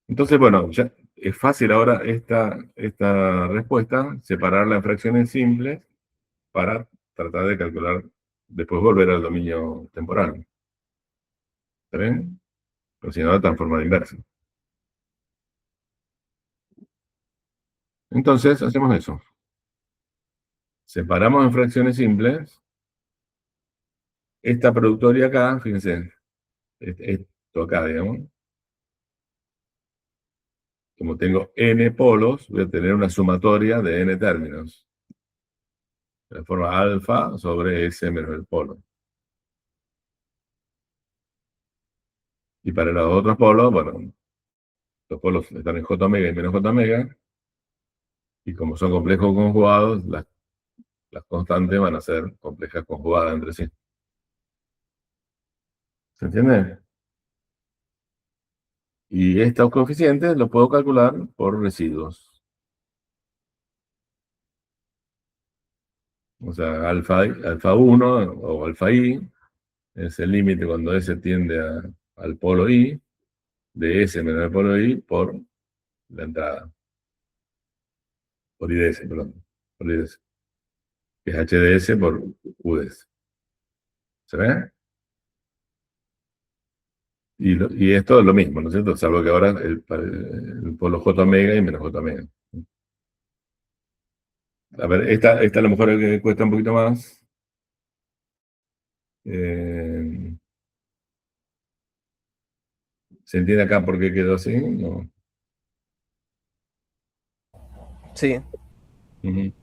Entonces, bueno, ya es fácil ahora esta respuesta, separarla en fracciones simples para tratar de calcular, después volver al dominio temporal. ¿Está bien? Pero si no, transformar inversa. Entonces, hacemos eso. Separamos en fracciones simples. Esta productoria acá, fíjense, esto acá, digamos. Como tengo n polos, voy a tener una sumatoria de n términos. De la forma alfa sobre S menos el polo. Y para los otros polos, bueno, los polos están en J omega y menos J omega. Y como son complejos conjugados, las constantes van a ser complejas conjugadas entre sí. ¿Se entiende? Y estos coeficientes los puedo calcular por residuos. O sea, alfa 1 o alfa i es el límite cuando S tiende al polo i, de S menos el polo i por la entrada. Por IDS, perdón. Por IDS. Que es HDS por UDS. ¿Se ve? Y esto es lo mismo, ¿no es cierto? Salvo que ahora el polo J omega y menos J omega. A ver, esta a lo mejor es que cuesta un poquito más. ¿Se entiende acá por qué quedó así? No. Sí. Ujú.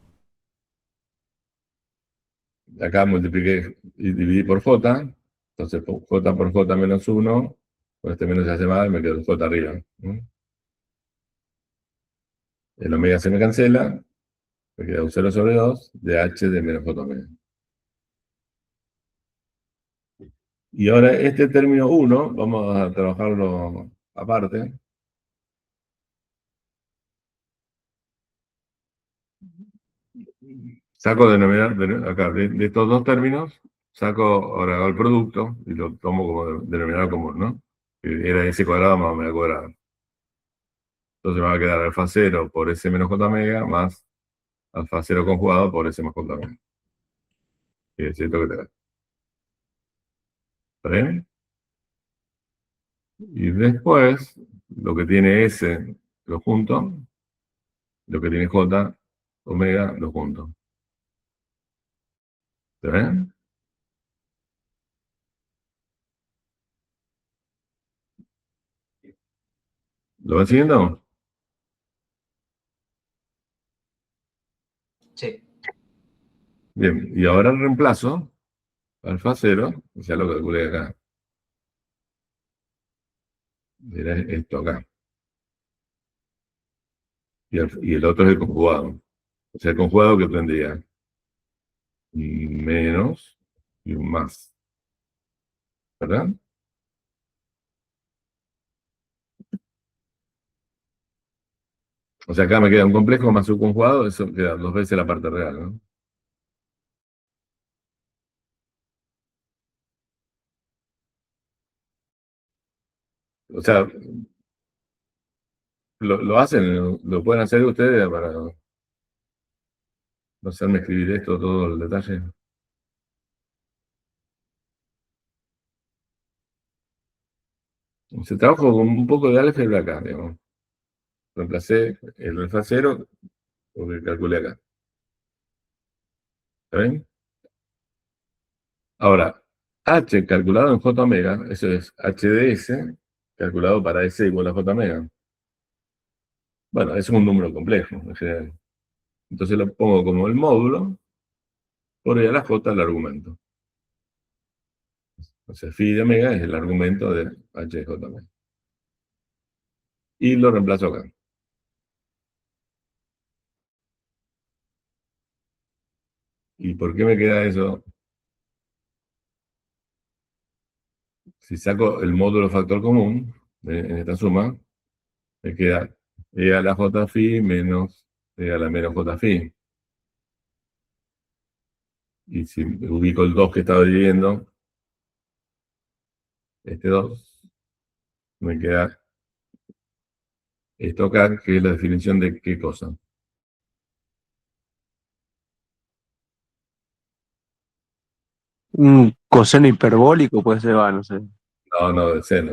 Acá multipliqué y dividí por J. Entonces J por J menos 1. Con este menos se hace mal, me quedo el J arriba. El omega se me cancela. Me queda un 0 sobre 2 de H de menos J omega. Y ahora este término 1, vamos a trabajarlo aparte. Saco denominador, acá, de estos dos términos, saco, ahora hago el producto y lo tomo como denominador común, ¿no? Que era S cuadrado más omega cuadrado. Entonces me va a quedar alfa 0 por S menos J omega más alfa 0 conjugado por S más J omega. Que es esto que te da. ¿Está bien? Y después, lo que tiene S, lo junto. Lo que tiene J omega, lo junto. ¿Está bien? ¿Lo van siguiendo? Sí. Bien, y ahora reemplazo alfa 0, ya lo calculé acá. Era esto acá. Y el otro es el conjugado. O sea, el conjugado que tendría menos y un más. ¿Verdad? O sea, acá me queda un complejo más un conjugado, eso queda 2 veces la parte real, ¿no? O sea, lo hacen, lo pueden hacer ustedes para no hacerme escribir esto todo el detalle. Se trabajo con un poco de álgebra acá, digamos. Reemplacé el alfa 0 porque calculé acá. ¿Está bien? Ahora, H calculado en J omega, eso es H de S, calculado para S igual a J omega. Bueno, es un número complejo, en general. Entonces lo pongo como el módulo, por ahí a la J el argumento. O sea, phi de omega es el argumento de H de J omega. Y lo reemplazo acá. ¿Y por qué me queda eso? Si saco el módulo factor común en esta suma, me queda E a la J phi menos E a la menos J phi. Y si ubico el 2 que estaba dividiendo, este 2, me queda esto acá, que es la definición de qué cosa. Un coseno hiperbólico puede ser, no sé. No, del seno.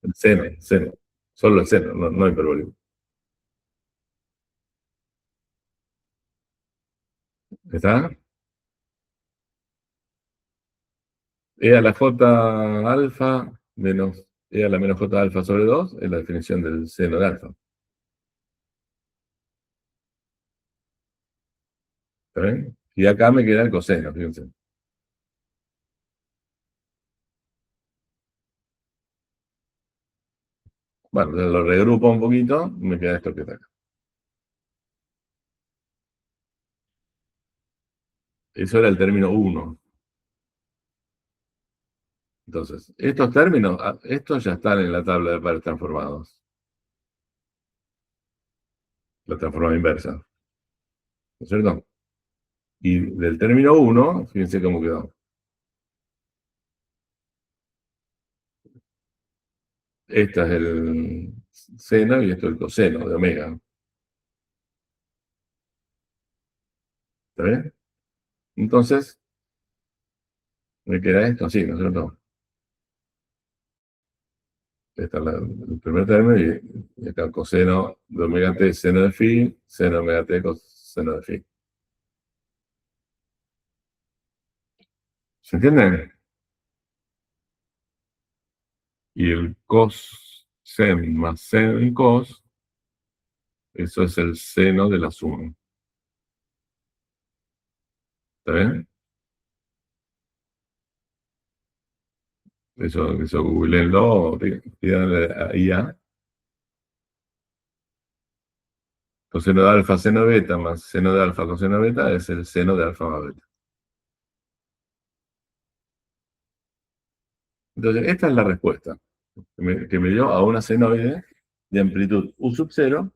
El seno. Solo el seno, no hiperbólico. ¿Está? E a la J alfa menos E a la menos J alfa sobre 2 es la definición del seno de alfa. ¿Está bien? Y acá me queda el coseno, fíjense. Bueno, lo regrupo un poquito, me queda esto que está acá. Eso era el término 1. Entonces, estos términos, estos ya están en la tabla de pares transformados. La transformada inversa. ¿No es cierto? Y del término 1, fíjense cómo quedó. Este es el seno y esto es el coseno de omega. ¿Está bien? Entonces, me queda esto así, ¿no es cierto? Este es el primer término y acá el coseno de omega t, seno de phi, seno de omega t, coseno de phi. ¿Se entiende? Y el cos sen más sen cos, eso es el seno de la suma. ¿Está bien? Eso googleenlo, pídanle a IA. Coseno de alfa, seno de beta, más seno de alfa, coseno de beta, es el seno de alfa más beta. Entonces, esta es la respuesta que me dio a una senoide de amplitud U sub 0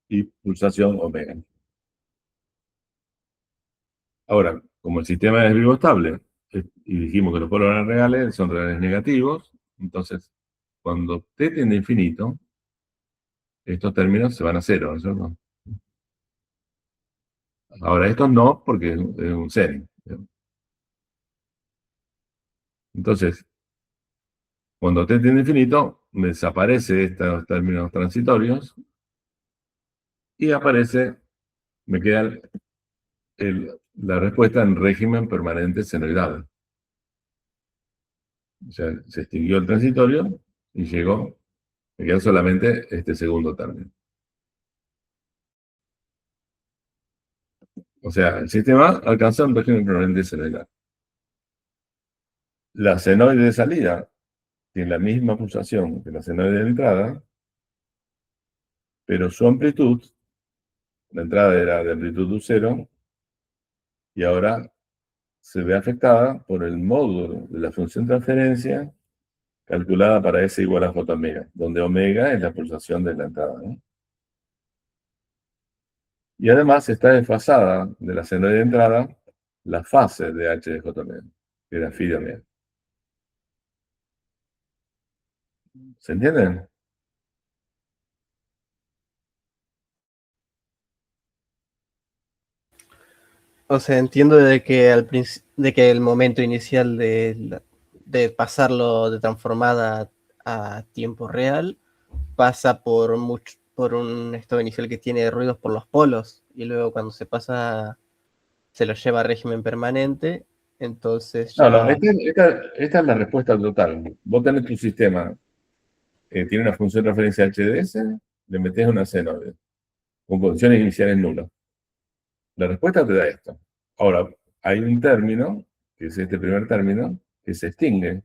y pulsación omega. Ahora, como el sistema es vivo estable, y dijimos que los polos eran reales, son reales negativos, entonces, cuando t tiende a infinito, estos términos se van a cero, ¿no es cierto? Ahora, estos no, porque es un seno. Entonces, cuando t tiende a infinito, desaparece estos términos transitorios y aparece, me queda la respuesta en régimen permanente senoidal. O sea, se extinguió el transitorio y llegó, me queda solamente este segundo término. O sea, el sistema alcanzó un régimen permanente senoidal. La senoide de salida tiene la misma pulsación que la senoide de entrada, pero su amplitud, la entrada era de amplitud U0, y ahora se ve afectada por el módulo de la función transferencia calculada para S igual a J omega, donde omega es la pulsación de la entrada, ¿no? Y además está desfasada de la senoide de entrada la fase de H de J omega, que era phi de omega. ¿Se entienden? O sea, entiendo de que de que el momento inicial de pasarlo de transformada a tiempo real pasa por un estado inicial que tiene ruidos por los polos y luego cuando se pasa se lo lleva a régimen permanente, entonces ya... No, esta es la respuesta total. Vos tenés tu sistema que tiene una función de referencia HDS, le metés una senoide con condiciones iniciales nulas. La respuesta te da esto. Ahora, hay un término, que es este primer término, que se extingue.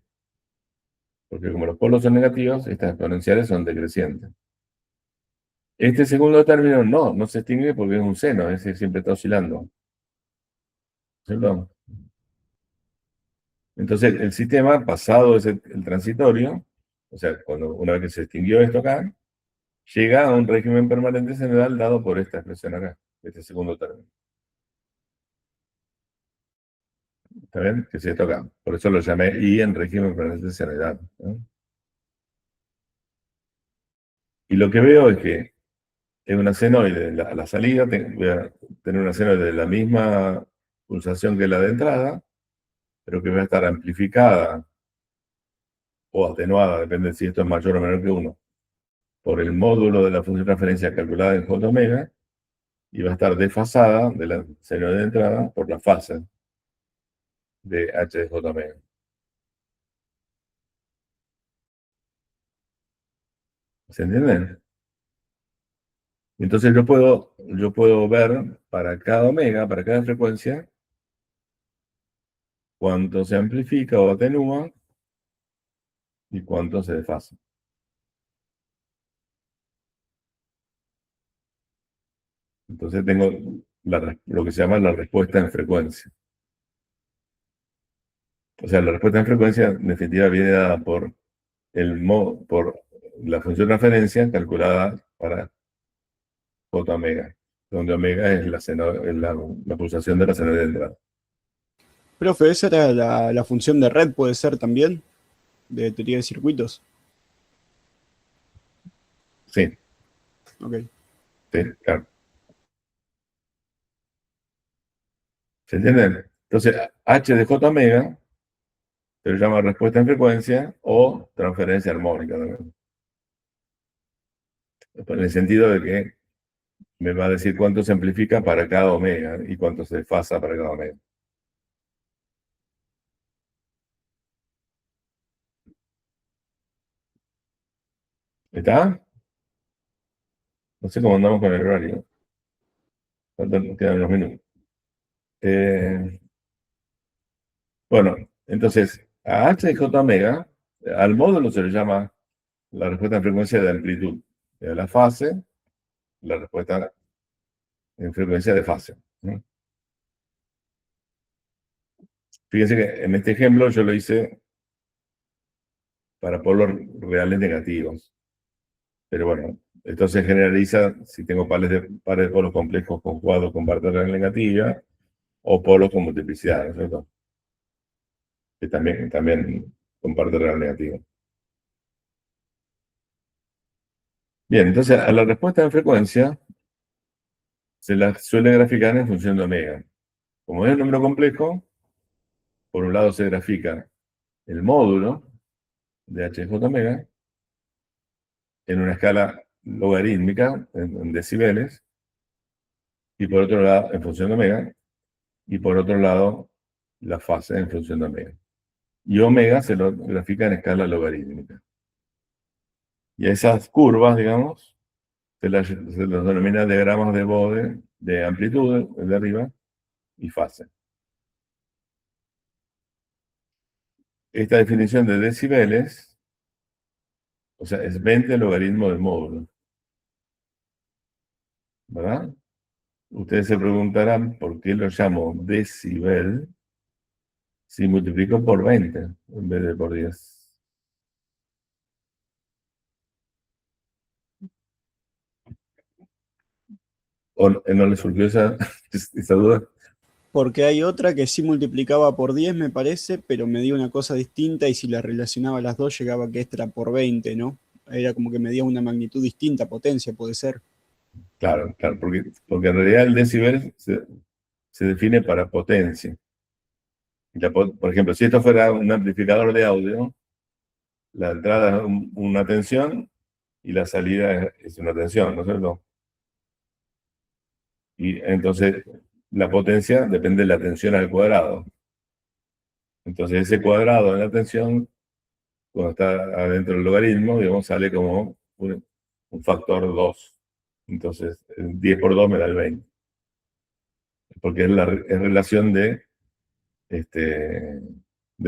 Porque como los polos son negativos, estas exponenciales son decrecientes. Este segundo término no se extingue porque es un seno, es decir, siempre está oscilando. ¿Cierto? Entonces, el sistema, pasado el transitorio, o sea, una vez que se extinguió esto acá, llega a un régimen permanente senoidal dado por esta expresión acá, este segundo término. ¿Está bien? Que se toca. Por eso lo llamé I en régimen permanente de senoidal, ¿no? Y lo que veo es que en una senoide, la salida, voy a tener una senoide de la misma pulsación que la de entrada, pero que va a estar amplificada o atenuada, depende de si esto es mayor o menor que 1, por el módulo de la función de transferencia calculada en J omega, y va a estar desfasada de la senoide de entrada por la fase de H de J omega. ¿Se entiende? Entonces yo puedo ver para cada omega, para cada frecuencia, cuánto se amplifica o atenúa y cuánto se desfasa. Entonces tengo lo que se llama la respuesta en frecuencia. O sea, la respuesta en frecuencia en definitiva viene dada por la función de transferencia calculada para J omega, donde omega es la pulsación de la senoide de entrada. Profe, esa era la función de red, puede ser también, de teoría de circuitos. Sí, Ok. sí, claro. ¿Se entiende? Entonces, H de J omega se lo llama respuesta en frecuencia o transferencia armónica también. En el sentido de que me va a decir cuánto se amplifica para cada omega y cuánto se desfasa para cada omega. ¿Está? No sé cómo andamos con el horario. Quedan unos minutos. Bueno, entonces, a H de J omega, al módulo se le llama la respuesta en frecuencia de amplitud. Y a la fase, la respuesta en frecuencia de fase, ¿no? Fíjense que en este ejemplo yo lo hice para polos reales negativos. Pero bueno, esto se generaliza si tengo pares de polos complejos conjugados con parte real negativa o polos con multiplicidad, ¿no es cierto? Que también con parte real negativa. Bien, entonces a la respuesta en frecuencia se la suele graficar en función de omega. Como es un número complejo, por un lado se grafica el módulo de H de J omega en una escala logarítmica en decibeles, y por otro lado, en función de omega, y por otro lado, la fase en función de omega. Y omega se lo grafica en escala logarítmica. Y a esas curvas, digamos, se las denomina diagramas de Bode de amplitud, el de arriba, y fase. Esta definición de decibeles, o sea, es 20 logaritmo del módulo. ¿Verdad? Ustedes se preguntarán por qué lo llamo decibel si multiplico por 20 en vez de por 10. ¿O no les surgió esa duda? Porque hay otra que sí multiplicaba por 10, me parece, pero me dio una cosa distinta y si la relacionaba a las dos llegaba a que esta era por 20, ¿no? Era como que medía una magnitud distinta, potencia, puede ser. Claro, claro, porque en realidad el decibel se define para potencia. Por ejemplo, si esto fuera un amplificador de audio, la entrada es una tensión y la salida es una tensión, ¿no es cierto? Y entonces la potencia depende de la tensión al cuadrado. Entonces ese cuadrado en la tensión, cuando está adentro del logaritmo, digamos, sale como un factor 2. Entonces, 10 por 2 me da el 20. Porque es relación de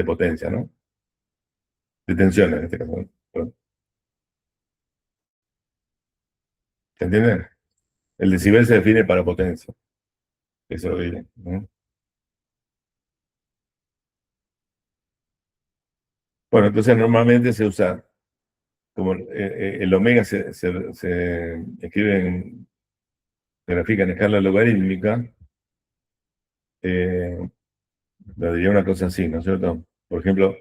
potencia, ¿no? De tensión en este caso, ¿no? ¿Se entiende? El decibel se define para potencia. Eso lo digo, ¿no? Bueno, entonces normalmente se usa, como el omega se escribe se grafica en escala logarítmica, me diría una cosa así, ¿no es cierto? Por ejemplo,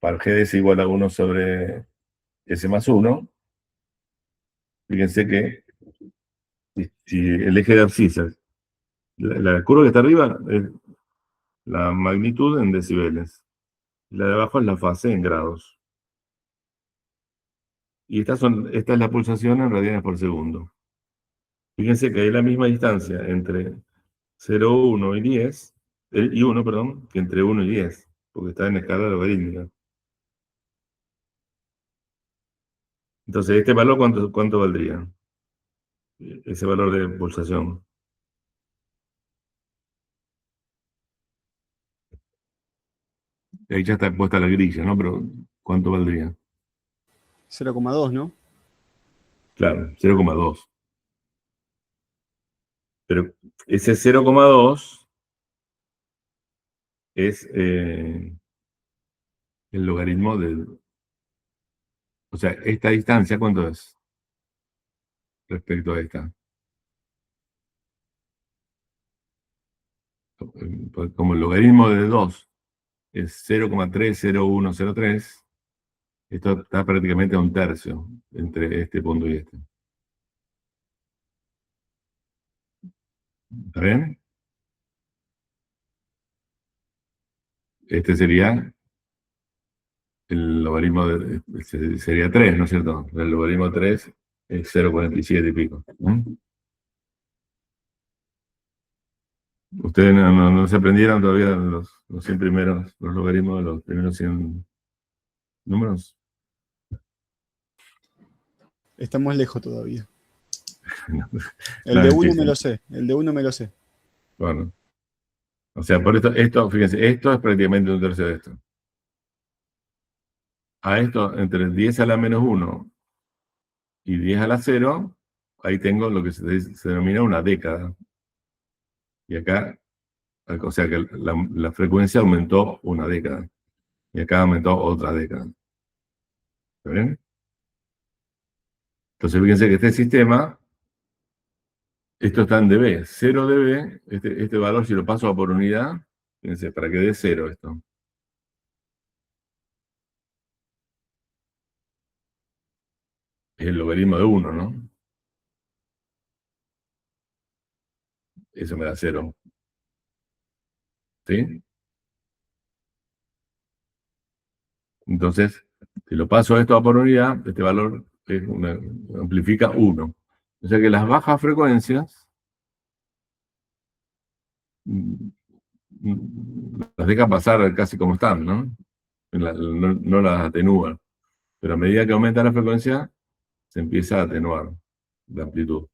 para G es igual a 1 sobre S más 1, fíjense que si el eje de abscisas, la curva que está arriba es la magnitud en decibeles, la de abajo es la fase en grados. Y esta es la pulsación en radianes por segundo. Fíjense que hay la misma distancia entre 0, 1 y 10, y 1, perdón, que entre 1 y 10, porque está en escala logarítmica. Entonces, ¿este valor cuánto valdría? Ese valor de pulsación. Ahí ya está puesta la grilla, ¿no? Pero, ¿cuánto valdría? 0,2, ¿no? Claro, 0,2. Pero ese 0,2 es el logaritmo del... O sea, esta distancia, ¿cuánto es? Respecto a esta. Como el logaritmo de 2 es 0,30103, esto está prácticamente a un tercio entre este punto y este. ¿Está bien? Este sería el logaritmo sería 3, ¿no es cierto? El logaritmo 3 es 0,47 y pico. ¿Ustedes no se aprendieron todavía los 100 primeros, los logaritmos de los primeros 100 números? Estamos lejos todavía. El No, de 1 me empiecen. lo sé, el de 1 me lo sé. Bueno. O sea, por esto, fíjense, esto es prácticamente un tercio de esto. A esto, entre 10 a la menos 1 y 10 a la 0, ahí tengo lo que se denomina una década. Y acá, o sea que la frecuencia aumentó una década. Y acá aumentó otra década. ¿Está bien? Entonces, fíjense que este sistema, esto está en dB. 0 dB, este valor, si lo paso a por unidad, fíjense, para que dé 0 esto. Es el logaritmo de 1, ¿no? Eso me da 0. ¿Sí? Entonces, si lo paso esto a por unidad, este valor amplifica 1. O sea que las bajas frecuencias las deja pasar casi como están, ¿no? No las atenúa. Pero a medida que aumenta la frecuencia, se empieza a atenuar la amplitud.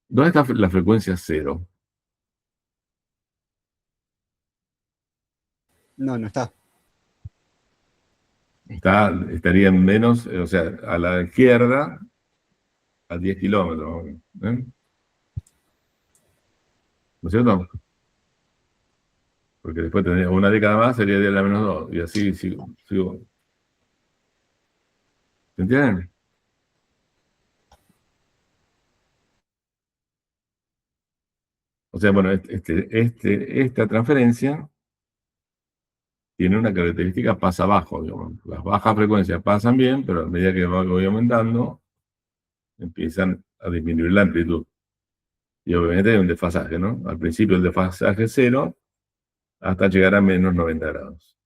¿Dónde está la frecuencia 0? No, no está. Estaría en menos, o sea, a la izquierda, a 10 kilómetros. ¿No es cierto? Porque después tendría una década más, sería 10 a la menos 2. Y así sigo. ¿Se entienden? O sea, bueno, esta transferencia tiene una característica pasa abajo, digamos. Las bajas frecuencias pasan bien, pero a medida que voy aumentando, empiezan a disminuir la amplitud. Y obviamente hay un desfasaje, ¿no? Al principio el desfasaje es 0, hasta llegar a menos 90 grados.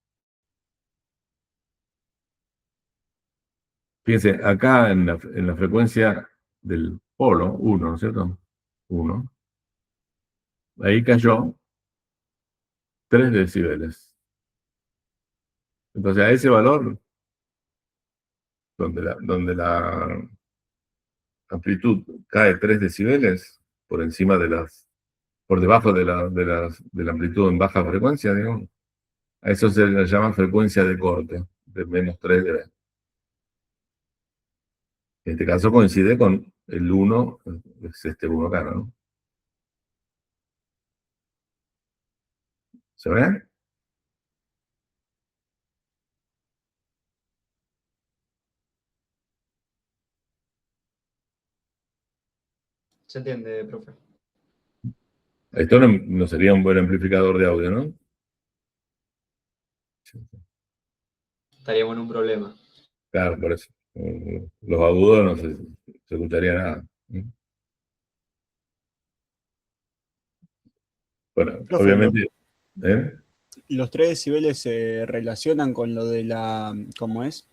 Fíjense, acá en la frecuencia del polo, 1, ¿no es cierto? 1. Ahí cayó 3 decibeles. Entonces a ese valor, donde la amplitud cae 3 decibeles, por encima por debajo de la amplitud en baja frecuencia, digamos, a eso se le llama frecuencia de corte, de menos 3 dB. En este caso coincide con el 1, es este 1 acá, ¿no? ¿Se ve? Se entiende, profe. Esto no sería un buen amplificador de audio, ¿no? Estaríamos en un problema. Claro, por eso. Los agudos no se escucharía nada. Bueno, Profe, obviamente. ¿eh? Los 3 decibeles se relacionan con lo de la. ¿Cómo es?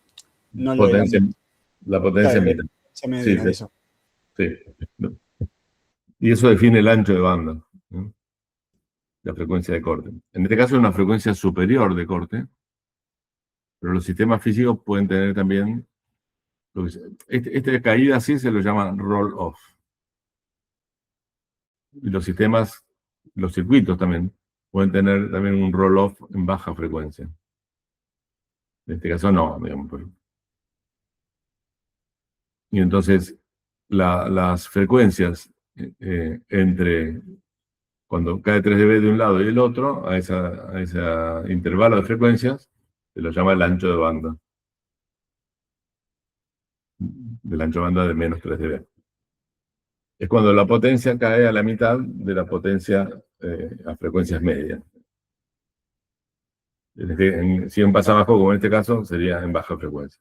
No lo Potencia, de la potencia claro, media. potencia media, Sí, eso. sí. Y eso define el ancho de banda, ¿no? La frecuencia de corte. En este caso es una frecuencia superior de corte, pero los sistemas físicos pueden tener también. Esta caída así se lo llama roll-off. Y los sistemas, los circuitos también, pueden tener también un roll-off en baja frecuencia. En este caso no, digamos. Y entonces las frecuencias entre cuando cae 3 dB de un lado y del otro, a ese intervalo de frecuencias, se lo llama el ancho de banda. Del ancho de banda de menos 3 dB. Es cuando la potencia cae a la mitad de la potencia a frecuencias medias. Si un pasa abajo, como en este caso, sería en baja frecuencia.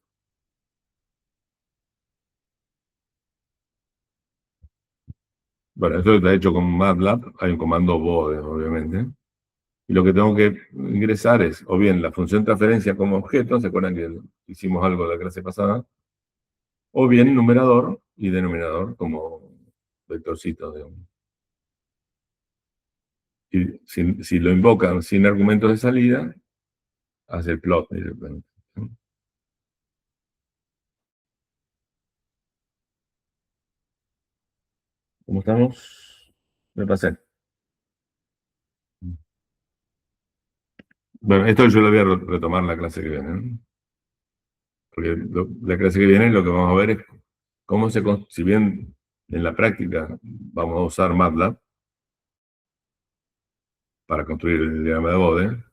Bueno, esto está hecho con MATLAB, hay un comando BODE, obviamente. Y lo que tengo que ingresar es, o bien la función transferencia como objeto, ¿se acuerdan que hicimos algo de la clase pasada? O bien numerador y denominador como vectorcito, digamos. Y si lo invocan sin argumentos de salida, hace el plot directamente. ¿Cómo estamos? Me pasé. Bueno, esto yo lo voy a retomar la clase que viene, ¿no? Porque la clase que viene lo que vamos a ver es cómo si bien en la práctica vamos a usar MATLAB para construir el diagrama de Bode,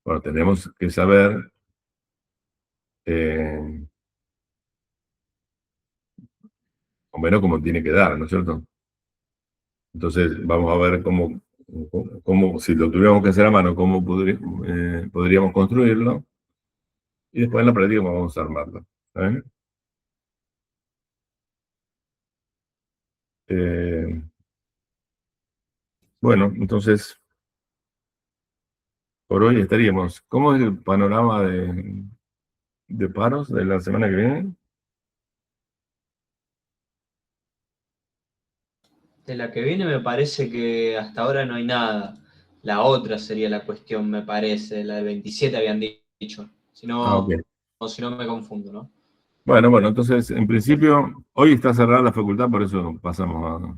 bueno, tenemos que saber o menos cómo tiene que dar, ¿no es cierto? Entonces vamos a ver cómo si lo tuviéramos que hacer a mano, cómo podríamos construirlo, y después en la práctica vamos a usar MATLAB. ¿Saben? Bueno, entonces, por hoy estaríamos. ¿Cómo es el panorama de paros de la semana que viene? De la que viene me parece que hasta ahora no hay nada. La otra sería la cuestión, me parece. La de 27 habían dicho. Si no, Ok. o si no me confundo, ¿no? Bueno, entonces, en principio, hoy está cerrada la facultad, por eso pasamos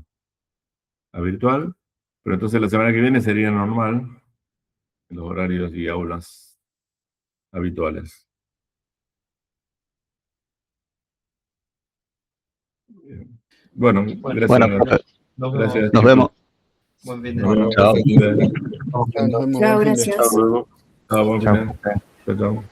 a virtual. Pero entonces la semana que viene sería normal, en los horarios y aulas habituales. Bueno, gracias. Bueno, profe, Gracias. nos vemos. Buen fin de Nos vemos. Chao. Nos vemos, Chao, buen fin de- gracias. Chao, buen fin de- chao, chao.